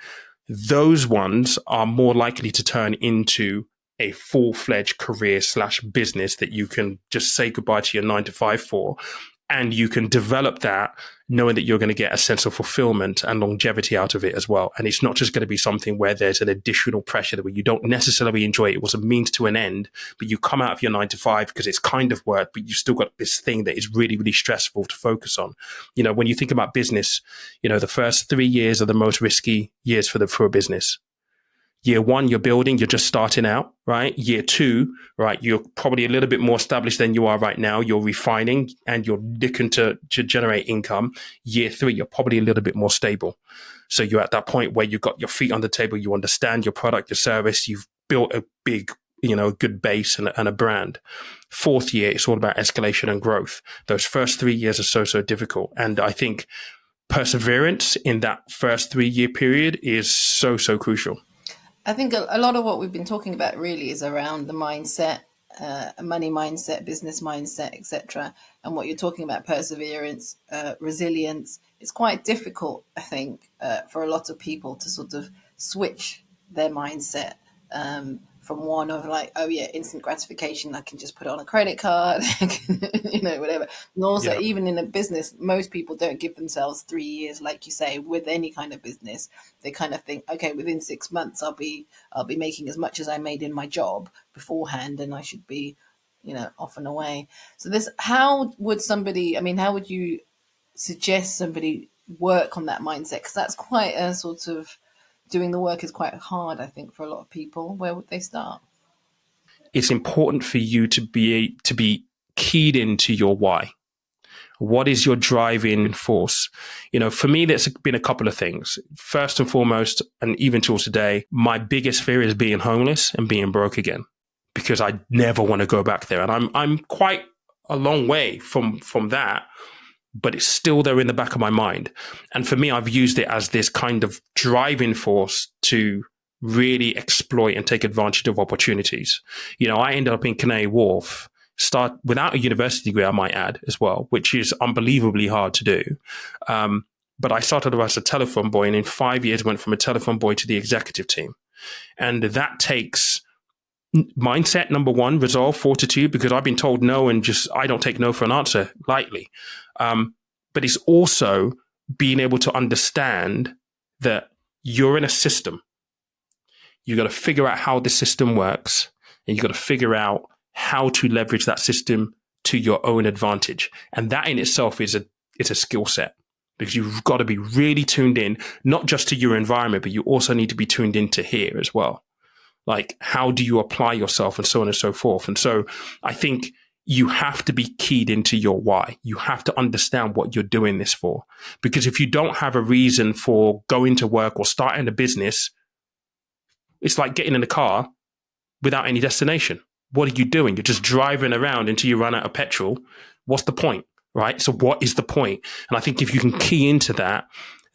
those ones are more likely to turn into a full-fledged career/business that you can just say goodbye to your 9 to 5 for. And you can develop that knowing that you're going to get a sense of fulfillment and longevity out of it as well. And it's not just going to be something where there's an additional pressure that where you don't necessarily enjoy it. It was a means to an end, but you come out of your 9 to 5 because it's kind of work, but you still got this thing that is really, really stressful to focus on. When you think about business, the first 3 years are the most risky years for a business. Year one, you're building, you're just starting out, right? Year two, right, you're probably a little bit more established than you are right now. You're refining and you're looking to generate income. Year three, you're probably a little bit more stable. So you're at that point where you've got your feet on the table, you understand your product, your service, you've built a big, good base and a brand. Fourth year, it's all about escalation and growth. Those first 3 years are so difficult. And I think perseverance in that first 3 year period is so crucial. I think a lot of what we've been talking about really is around the mindset, money mindset, business mindset, etc. And what you're talking about, perseverance, resilience, it's quite difficult, I think, for a lot of people to sort of switch their mindset from one of like, oh yeah, instant gratification, I can just put on a credit card, whatever. And also, even in a business, most people don't give themselves 3 years, like you say, with any kind of business. They kind of think, okay, within 6 months, I'll be making as much as I made in my job beforehand, and I should be, off and away. So how would you suggest somebody work on that mindset? Because that's quite a sort of, doing the work is quite hard, I think, for a lot of people. Where would they start? It's important for you to be keyed into your why. What is your driving force? For me, there's been a couple of things. First and foremost, and even till today, my biggest fear is being homeless and being broke again, because I never want to go back there. And I'm quite a long way from that, but it's still there in the back of my mind. And for me, I've used it as this kind of driving force to really exploit and take advantage of opportunities. I ended up in Canary Wharf, without a university degree, I might add as well, which is unbelievably hard to do. But I started as a telephone boy, and in 5 years went from a telephone boy to the executive team. And that takes mindset, number one, resolve, fortitude, because I've been told no, and I don't take no for an answer lightly. But it's also being able to understand that you're in a system. You got to figure out how the system works, and you got to figure out how to leverage that system to your own advantage. And that in itself is a skill set, because you've got to be really tuned in, not just to your environment, but you also need to be tuned into here as well. Like, how do you apply yourself, and so on and so forth. And so I think you have to be keyed into your why. You have to understand what you're doing this for. Because if you don't have a reason for going to work or starting a business, it's like getting in a car without any destination. What are you doing? You're just driving around until you run out of petrol. What's the point, right? So what is the point? And I think if you can key into that,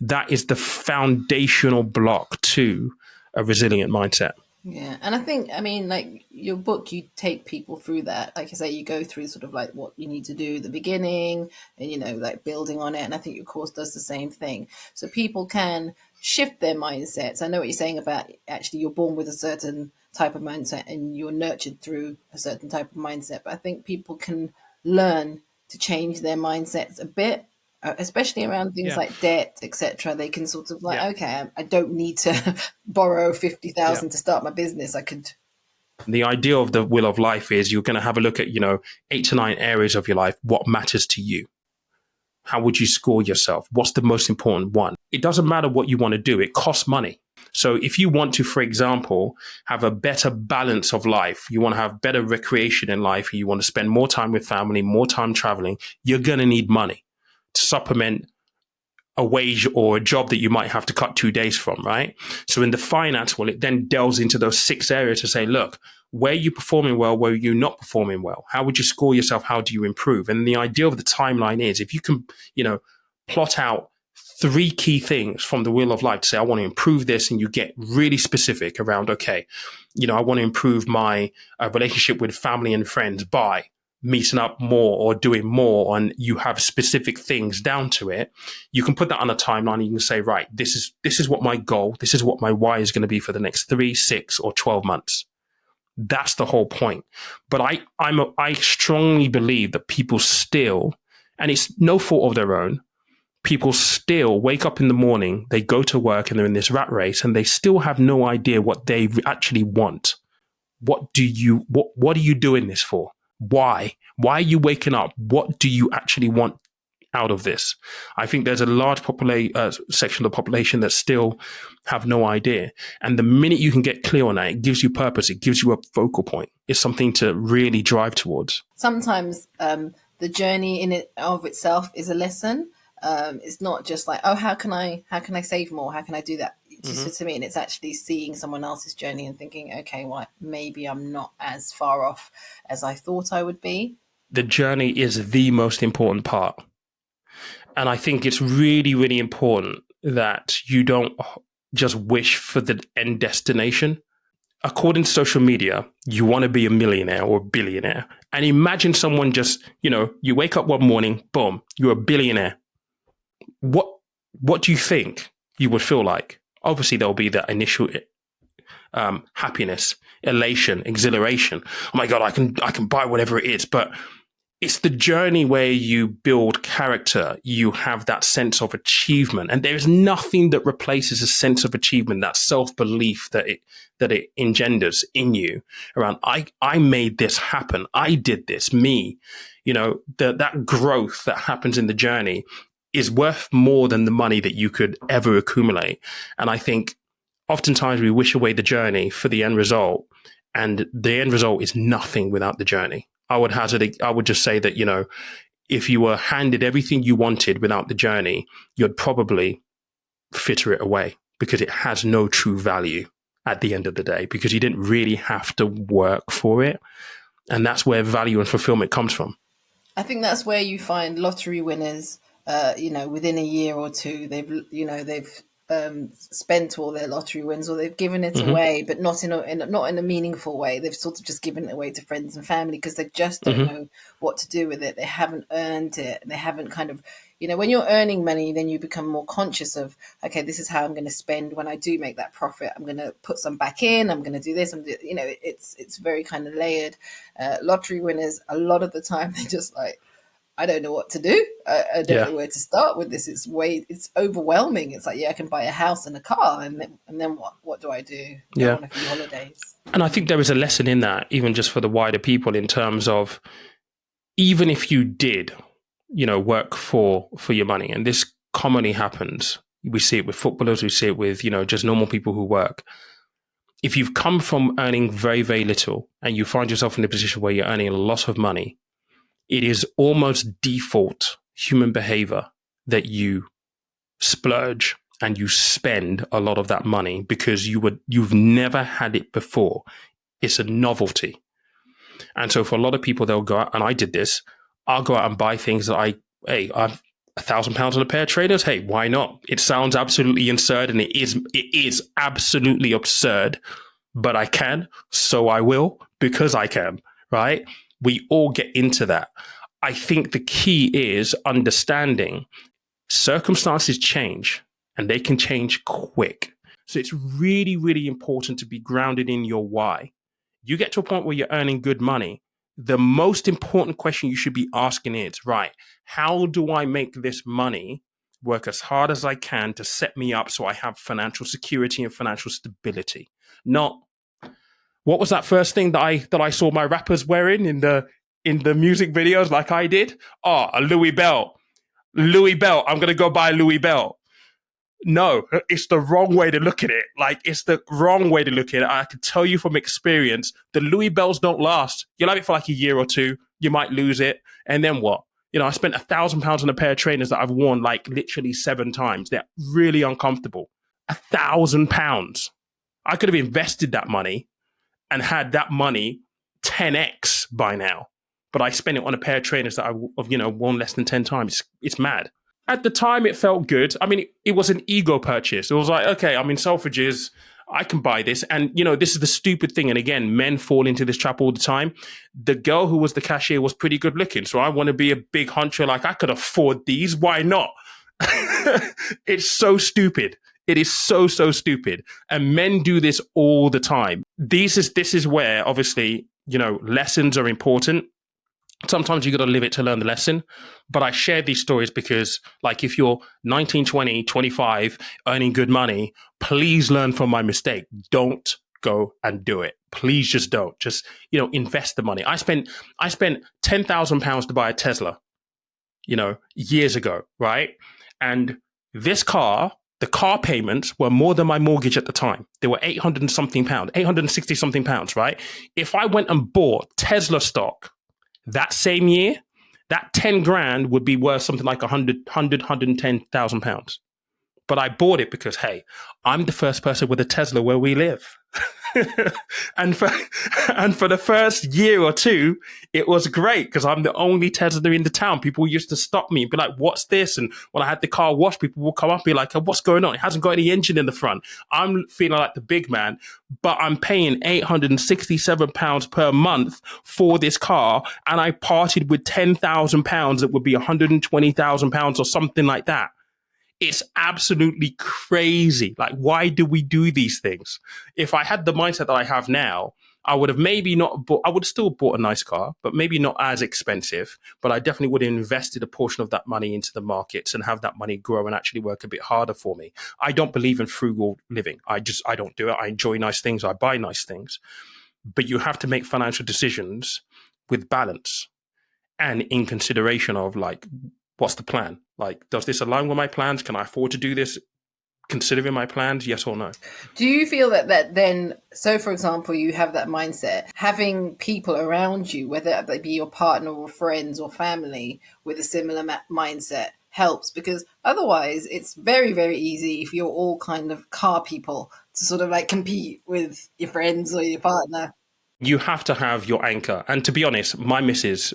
that is the foundational block to a resilient mindset. Yeah. And I think, like your book, you take people through that. Like I say, you go through sort of like what you need to do at the beginning and, like building on it. And I think your course does the same thing. So people can shift their mindsets. I know what you're saying about actually you're born with a certain type of mindset and you're nurtured through a certain type of mindset. But I think people can learn to change their mindsets a bit, especially around things like debt, etc. They can sort of okay, I don't need to borrow 50,000 to start my business. I could. The idea of the wheel of life is you're going to have a look at 8 to 9 areas of your life. What matters to you? How would you score yourself? What's the most important one? It doesn't matter what you want to do. It costs money. So if you want to, for example, have a better balance of life, you want to have better recreation in life, you want to spend more time with family, more time traveling, you're going to need money to supplement a wage or a job that you might have to cut 2 days from, right? So in the finance world, it then delves into those 6 areas to say, look, where are you performing well? Where are you not performing well? How would you score yourself? How do you improve? And the idea of the timeline is if you can, plot out 3 key things from the wheel of life to say, I want to improve this. And you get really specific around, okay, I want to improve my relationship with family and friends by meeting up more or doing more, and you have specific things down to it, you can put that on a timeline. You can say, right, this is what my goal, this is what my why is going to be for the next 3, 6, or 12 months. That's the whole point. But I strongly believe that people still, and it's no fault of their own, people still wake up in the morning, they go to work, and they're in this rat race, and they still have no idea what they actually want. What are you doing this for? Why are you waking up? What do you actually want out of this? I think there's a large section of the population that still have no idea. And the minute you can get clear on that, it gives you purpose. It gives you a focal point. It's something to really drive towards. Sometimes the journey in it of itself is a lesson. It's not just like, oh, how can I save more? How can I do that? Just to me, and it's actually seeing someone else's journey and thinking, okay, well, maybe I'm not as far off as I thought I would be. The journey is the most important part. And I think it's really, really important that you don't just wish for the end destination. According to social media, you want to be a millionaire or a billionaire. And imagine someone just, you wake up one morning, boom, you're a billionaire. What do you think you would feel like? Obviously, there'll be that initial happiness, elation, exhilaration. Oh my God, I can buy whatever it is. But it's the journey where you build character. You have that sense of achievement, and there's nothing that replaces a sense of achievement, that self-belief that it engenders in you around, I made this happen. I did this, me. That growth that happens in the journey is worth more than the money that you could ever accumulate. And I think oftentimes we wish away the journey for the end result, and the end result is nothing without the journey. I would just say that, if you were handed everything you wanted without the journey, you'd probably fritter it away, because it has no true value at the end of the day, because you didn't really have to work for it. And that's where value and fulfillment comes from. I think that's where you find lottery winners, within a year or two, they've spent all their lottery wins, or they've given it away, but not in a meaningful way. They've sort of just given it away to friends and family because they just don't know what to do with it. They haven't earned it. They haven't kind of, when you're earning money, then you become more conscious of, okay, this is how I'm going to spend when I do make that profit. I'm going to put some back in. I'm going to do this. It's very kind of layered. Lottery winners, a lot of the time, they're just like, I don't know what to do. I don't know where to start with this. It's overwhelming. It's like, I can buy a house and a car, and then what? What do I do? Go on a few holidays. And I think there is a lesson in that, even just for the wider people, in terms of, even if you did, work for your money, and this commonly happens. We see it with footballers. We see it with, just normal people who work. If you've come from earning very, very little, and you find yourself in a position where you're earning a lot of money, it is almost default human behavior that you splurge and you spend a lot of that money because you've never had it before. It's a novelty. And so for a lot of people, they'll go out, and I did this. I'll go out and buy things that I've £1,000 on a pair of trainers. Hey, why not? It sounds absolutely absurd, and it is absolutely absurd, but I can, so I will, because I can, right? We all get into that. I think the key is understanding circumstances change, and they can change quick. So it's really, really important to be grounded in your why. You get to a point where you're earning good money. The most important question you should be asking is, right, how do I make this money work as hard as I can to set me up so I have financial security and financial stability? Not, what was that first thing that I saw my rappers wearing in the music videos like I did? Oh, a Louis belt. Louis belt. I'm going to go buy a Louis belt. No, it's the wrong way to look at it. Like, it's the wrong way to look at it. I can tell you from experience, the Louis belts don't last. You'll have it for like a year or two. You might lose it. And then what? I spent £1,000 on a pair of trainers that I've worn like literally 7 times. They're really uncomfortable. £1,000. I could have invested that money and had that money 10x by now. But I spent it on a pair of trainers that I've worn less than 10 times. It's mad. At the time, it felt good. I mean, it was an ego purchase. It was like, okay, I'm in Selfridges. I can buy this. And, this is the stupid thing. And again, men fall into this trap all the time. The girl who was the cashier was pretty good looking. So I want to be a big hunter. Like, I could afford these. Why not? It's so stupid. It is so, so stupid. And men do this all the time. This is where, obviously, lessons are important. Sometimes you got to live it to learn the lesson. But I share these stories because, like, if you're 19, 20, 25, earning good money, please learn from my mistake. Don't go and do it. Please just don't. Just, invest the money. I spent £10,000 to buy a Tesla, years ago, right? And this car, the car payments were more than my mortgage at the time. They were 800 and something pounds, 860 something pounds, right? If I went and bought Tesla stock that same year, that 10 grand would be worth something like 110,000 pounds. But I bought it because, hey, I'm the first person with a Tesla where we live. and for the first year or two, it was great because I'm the only Tesla in the town. People used to stop me and be like, what's this? And when I had the car washed, people would come up and be like, what's going on? It hasn't got any engine in the front. I'm feeling like the big man, but I'm paying £867 per month for this car. And I parted with £10,000 that would be £120,000 or something like that. It's absolutely crazy. Like, why do we do these things? If I had the mindset that I have now, I would have maybe not bought, I would have still bought a nice car, but maybe not as expensive. But I definitely would have invested a portion of that money into the markets and have that money grow and actually work a bit harder for me. I don't believe in frugal living. I don't do it. I enjoy nice things. I buy nice things. But you have to make financial decisions with balance and in consideration of, like, what's the plan? Like, does this align with my plans? Can I afford to do this considering my plans? Yes or no? Do you feel that then, so for example, you have that mindset, having people around you, whether they be your partner or friends or family with a similar mindset helps? Because otherwise it's very, very easy if you're all kind of car people to sort of like compete with your friends or your partner. You have to have your anchor. And to be honest, my missus,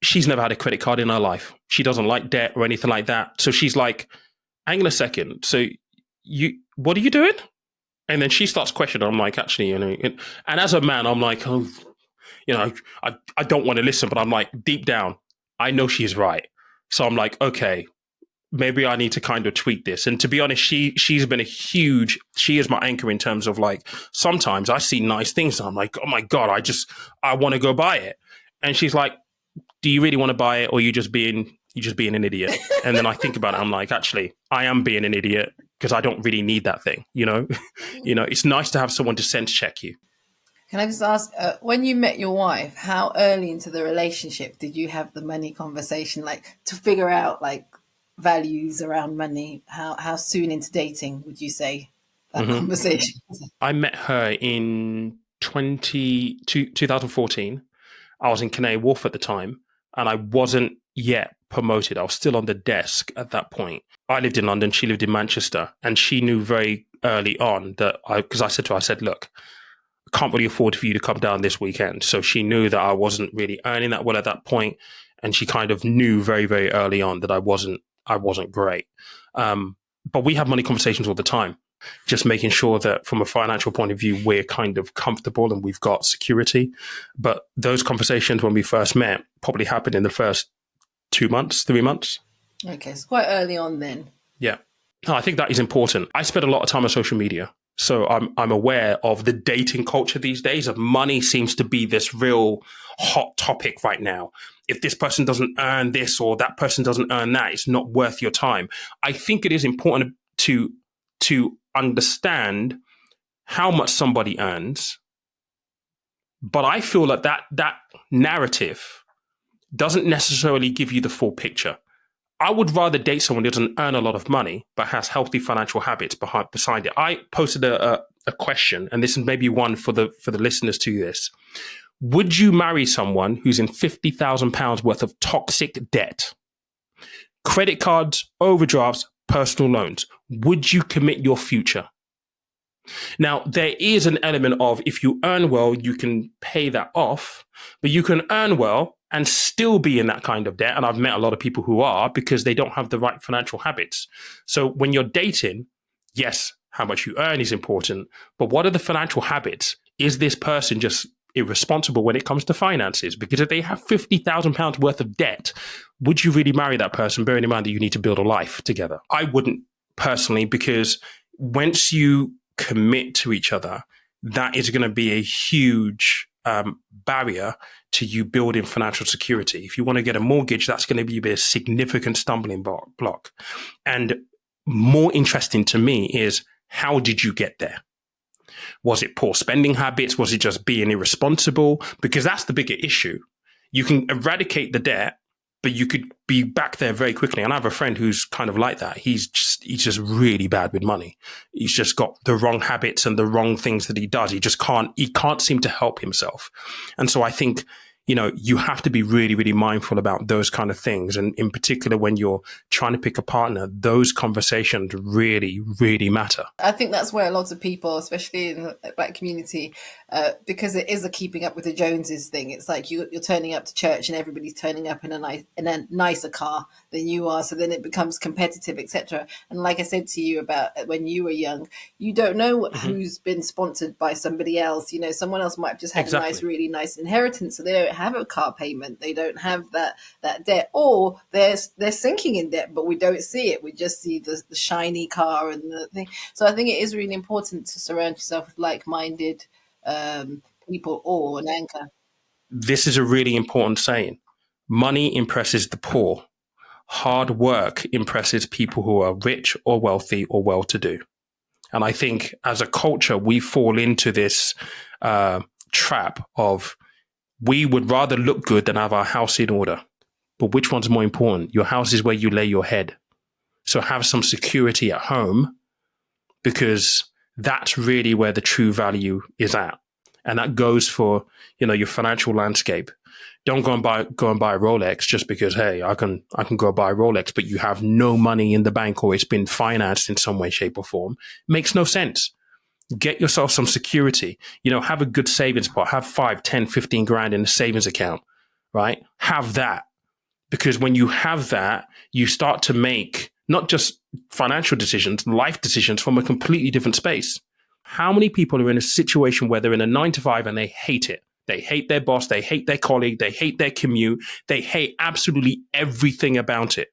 she's never had a credit card in her life. She doesn't like debt or anything like that. So she's like, hang on a second. So what are you doing? And then she starts questioning. I'm like, actually, and as a man, I'm like, I don't want to listen, but I'm like, deep down, I know she's right. So I'm like, okay, maybe I need to kind of tweak this. And to be honest, she's been she is my anchor in terms of, like, sometimes I see nice things and I'm like, oh my God, I want to go buy it. And she's like, do you really want to buy it, or you just being an idiot? And then I think about it. I'm like, actually, I am being an idiot because I don't really need that thing. It's nice to have someone to sense check you. Can I just ask, when you met your wife, how early into the relationship did you have the money conversation, like to figure out like values around money? How soon into dating would you say that conversation? I met her in 2014. I was in Canary Wharf at the time, and I wasn't yet promoted. I was still on the desk at that point. I lived in London. She lived in Manchester. And she knew very early on that because I said to her, I said, look, I can't really afford for you to come down this weekend. So she knew that I wasn't really earning that well at that point. And she kind of knew very, very early on that I wasn't great. But we have money conversations all the time. Just making sure that from a financial point of view, we're kind of comfortable and we've got security. But those conversations when we first met probably happened in the first 2 months, 3 months. Okay, so quite early on then. Yeah. No, I think that is important. I spend a lot of time on social media. So I'm aware of the dating culture these days. Of money seems to be this real hot topic right now. If this person doesn't earn this or that person doesn't earn that, it's not worth your time. I think it is important to understand how much somebody earns. But I feel like that narrative doesn't necessarily give you the full picture. I would rather date someone who doesn't earn a lot of money, but has healthy financial habits beside it. I posted a question, and this is maybe one for the listeners to this. Would you marry someone who's in £50,000 worth of toxic debt? Credit cards, overdrafts, personal loans. Would you commit your future? Now, there is an element of if you earn well, you can pay that off, but you can earn well and still be in that kind of debt. And I've met a lot of people who are because they don't have the right financial habits. So when you're dating, yes, How much you earn is important. But what are the financial habits? Is this person just irresponsible when it comes to finances? Because if they have £50,000 worth of debt, would you really marry that person, bearing in mind that you need to build a life together? I wouldn't personally, because once you commit to each other, that is going to be a huge barrier to you building financial security. If you want to get a mortgage, that's going to be a significant stumbling block. And more interesting to me is, how did you get there? Was it poor spending habits? Was it just being irresponsible? Because that's the bigger issue. You can eradicate the debt, but you could be back there very quickly. And I have a friend who's kind of like that. He's just really bad with money. He's just got the wrong habits and the wrong things that he does. He can't seem to help himself. And so I think, you have to be really, really mindful about those kind of things. And in particular, when you're trying to pick a partner, those conversations really, really matter. I think that's where a lot of people, especially in the Black community, because it is a keeping up with the Joneses thing. It's like you're turning up to church and everybody's turning up in a nicer car than you are. So then it becomes competitive, etc. And like I said to you about when you were young, you don't know who's been sponsored by somebody else. Someone else might have just had a really nice inheritance, so they don't have a car payment. They don't have that debt, or they're sinking in debt, but we don't see it. We just see the shiny car and the thing. So I think it is really important to surround yourself with like-minded people or an anchor. This is a really important saying. Money impresses the poor. Hard work impresses people who are rich or wealthy or well-to-do. And I think as a culture, we fall into this trap of, we would rather look good than have our house in order. But which one's more important? Your house is where you lay your head. So have some security at home, because that's really where the true value is at. And that goes for, your financial landscape. Don't go and buy a Rolex just because, hey, I can go buy a Rolex, but you have no money in the bank or it's been financed in some way, shape or form. Makes no sense. Get yourself some security, have a good savings pot, have 5, 10, 15 grand in a savings account, right? Have that. Because when you have that, you start to make not just financial decisions, life decisions from a completely different space. How many people are in a situation where they're in a 9-to-5 and they hate it? They hate their boss, they hate their colleague, they hate their commute, they hate absolutely everything about it.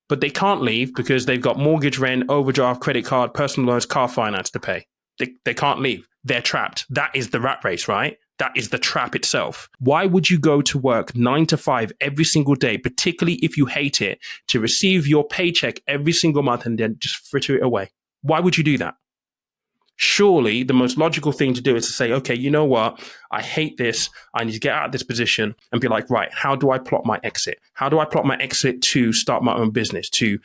But they can't leave because they've got mortgage, rent, overdraft, credit card, personal loans, car finance to pay. They can't leave. They're trapped. That is the rat race, right? That is the trap itself. Why would you go to work 9-to-5 every single day, particularly if you hate it, to receive your paycheck every single month and then just fritter it away? Why would you do that? Surely the most logical thing to do is to say, okay, you know what? I hate this. I need to get out of this position and be like, right, how do I plot my exit? How do I plot my exit to start my own business, to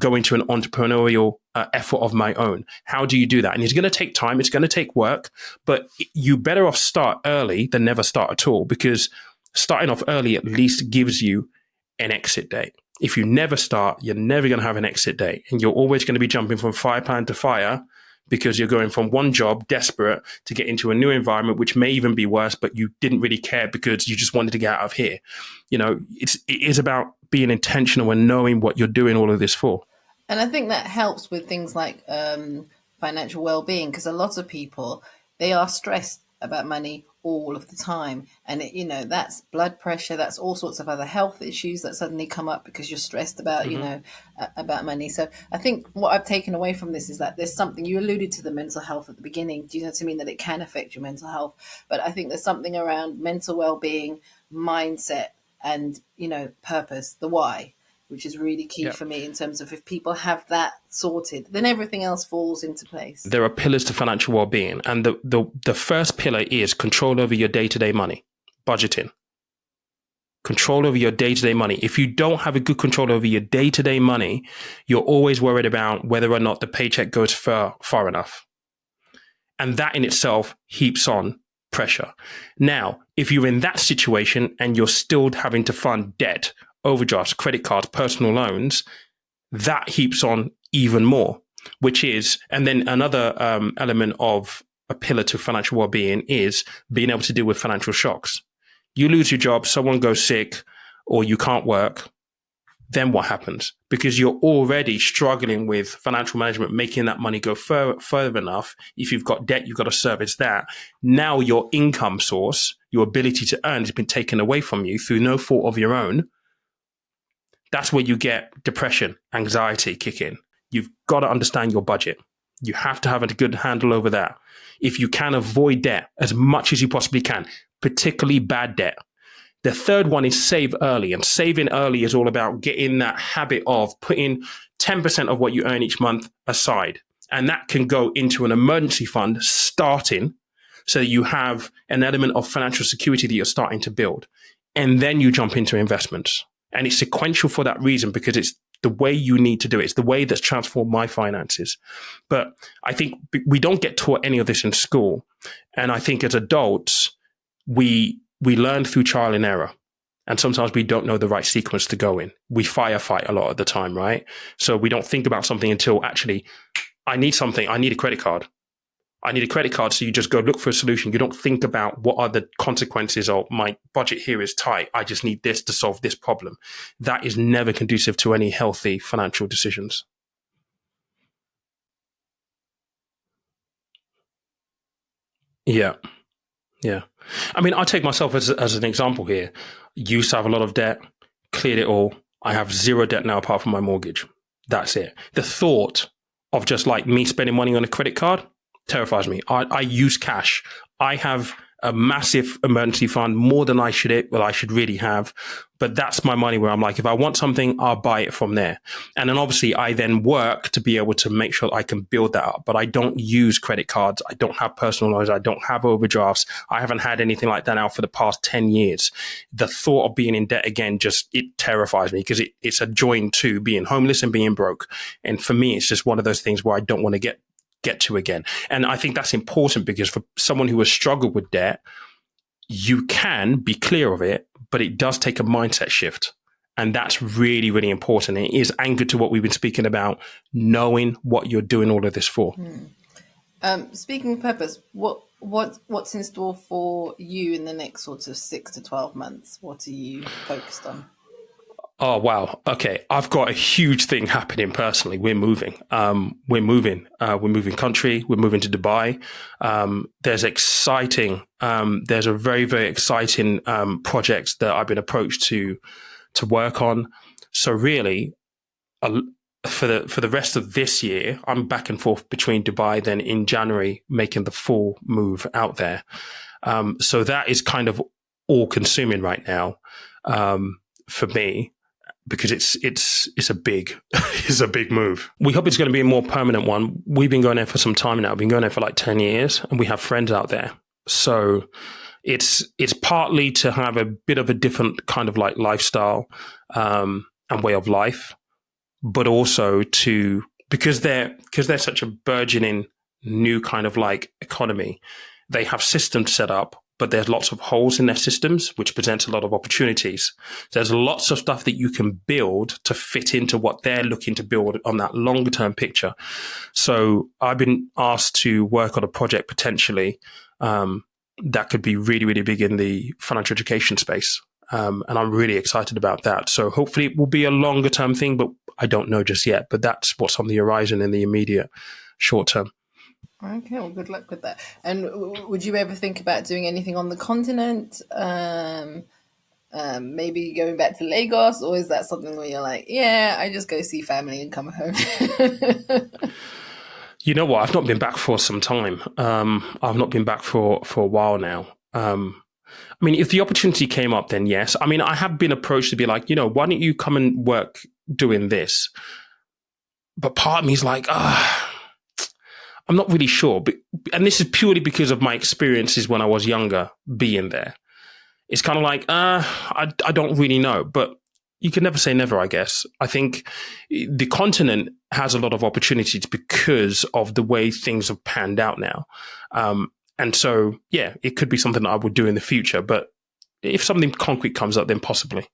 go into an entrepreneurial effort of my own? How do you do that? And it's going to take time. It's going to take work, but you better off start early than never start at all, because starting off early at least gives you an exit date. If you never start, you're never going to have an exit date, and you're always going to be jumping from fire pan to fire, because you're going from one job desperate to get into a new environment, which may even be worse, but you didn't really care because you just wanted to get out of here. It is about being intentional and knowing what you're doing all of this for. And I think that helps with things like financial well-being, because a lot of people, they are stressed about money all of the time. And, that's blood pressure. That's all sorts of other health issues that suddenly come up because you're stressed about, about money. So I think what I've taken away from this is that there's something, you alluded to the mental health at the beginning. Do you know what I mean? That it can affect your mental health. But I think there's something around mental well-being, mindset, and, purpose, the why, which is really key for me in terms of if people have that sorted, then everything else falls into place. There are pillars to financial well-being. And the first pillar is control over your day-to-day money, budgeting. Control over your day-to-day money. If you don't have a good control over your day-to-day money, you're always worried about whether or not the paycheck goes far enough. And that in itself heaps on pressure. Now, if you're in that situation and you're still having to fund debt, overdrafts, credit cards, personal loans, that heaps on even more, and then another element of a pillar to financial well-being is being able to deal with financial shocks. You lose your job, someone goes sick, or you can't work. then what happens? Because you're already struggling with financial management, making that money go further enough. If you've got debt, you've got to service that. Now your income source, your ability to earn has been taken away from you through no fault of your own. That's where you get depression, anxiety kick in. You've got to understand your budget. You have to have a good handle over that. If you can avoid debt as much as you possibly can, particularly bad debt. The third one is save early. And saving early is all about getting that habit of putting 10% of what you earn each month aside. And that can go into an emergency fund starting, so you have an element of financial security that you're starting to build. And then you jump into investments. And it's sequential for that reason, because it's the way you need to do it. It's the way that's transformed my finances. But I think we don't get taught any of this in school. And I think as adults, we learn through trial and error. And sometimes we don't know the right sequence to go in. We firefight a lot of the time, right? So we don't think about something until actually, I need something. I need a credit card. I need a credit card. So you just go look for a solution. You don't think about what are the consequences of my budget here is tight. I just need this to solve this problem. That is never conducive to any healthy financial decisions. Yeah. Yeah. I mean, I take myself as an example here. Used to have a lot of debt, cleared it all. I have zero debt now apart from my mortgage. That's it. The thought of just like me spending money on a credit card terrifies me. I use cash. I have a massive emergency fund, more than I should really have. But that's my money where I'm like, if I want something, I'll buy it from there. And then obviously I then work to be able to make sure I can build that up. But I don't use credit cards. I don't have personal loans. I don't have overdrafts. I haven't had anything like that now for the past 10 years. The thought of being in debt again, it terrifies me, because it's a join to being homeless and being broke. And for me, it's just one of those things where I don't want to get to again. And I think that's important, because for someone who has struggled with debt, you can be clear of it, but it does take a mindset shift. And that's really, really important. It is anchored to what we've been speaking about, knowing what you're doing all of this for. Speaking of purpose, what's in store for you in the next sort of 6 to 12 months? What are you focused on? Oh, wow. Okay. I've got a huge thing happening personally. We're moving. We're moving country. We're moving to Dubai. There's a very, very exciting project that I've been approached to work on. So really, for the rest of this year, I'm back and forth between Dubai, then in January, making the full move out there. So that is kind of all consuming right now for me, because it's a big it's a big move. We hope it's going to be a more permanent one. We've been going there for some time now. We've been going there for like 10 years, and we have friends out there. So it's partly to have a bit of a different kind of like lifestyle and way of life, but also because they're such a burgeoning new kind of like economy. They have systems set up, but there's lots of holes in their systems, which presents a lot of opportunities. There's lots of stuff that you can build to fit into what they're looking to build on that longer term picture. So I've been asked to work on a project potentially that could be really, really big in the financial education space. And I'm really excited about that. So hopefully it will be a longer term thing, but I don't know just yet. But that's what's on the horizon in the immediate short term. Okay, well, good luck with that. And would you ever think about doing anything on the continent? Maybe going back to Lagos, or is that something where you're like, yeah, I just go see family and come home? You know what? I've not been back for some time. I've not been back for a while now. I mean, if the opportunity came up, then yes. I mean, I have been approached to be like, why don't you come and work doing this? But part of me is like, I'm not really sure. And this is purely because of my experiences when I was younger being there. It's kind of like, I don't really know. But you can never say never, I guess. I think the continent has a lot of opportunities because of the way things have panned out now. And so, yeah, it could be something that I would do in the future. But if something concrete comes up, then possibly.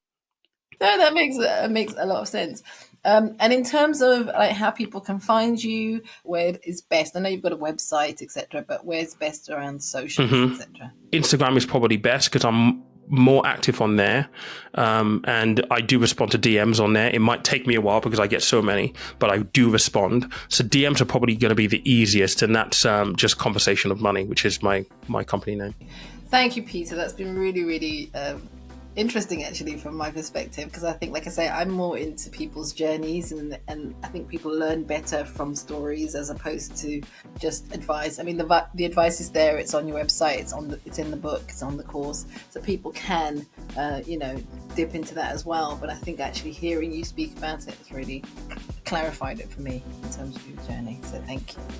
No, that makes a lot of sense. And in terms of like how people can find you, where is best? I know you've got a website, etc., but where's best around socials, etc.? Instagram is probably best because I'm more active on there, and I do respond to DMs on there. It might take me a while because I get so many, but I do respond. So DMs are probably going to be the easiest, and that's just Conversation of Money, which is my company name. Thank you, Peter. That's been really, really interesting, actually, from my perspective, because I think, like I say, I'm more into people's journeys, and I think people learn better from stories as opposed to just advice. I mean, the advice is there; it's on your website, it's in the book, it's on the course, so people can, dip into that as well. But I think actually hearing you speak about it has really clarified it for me in terms of your journey. So thank you.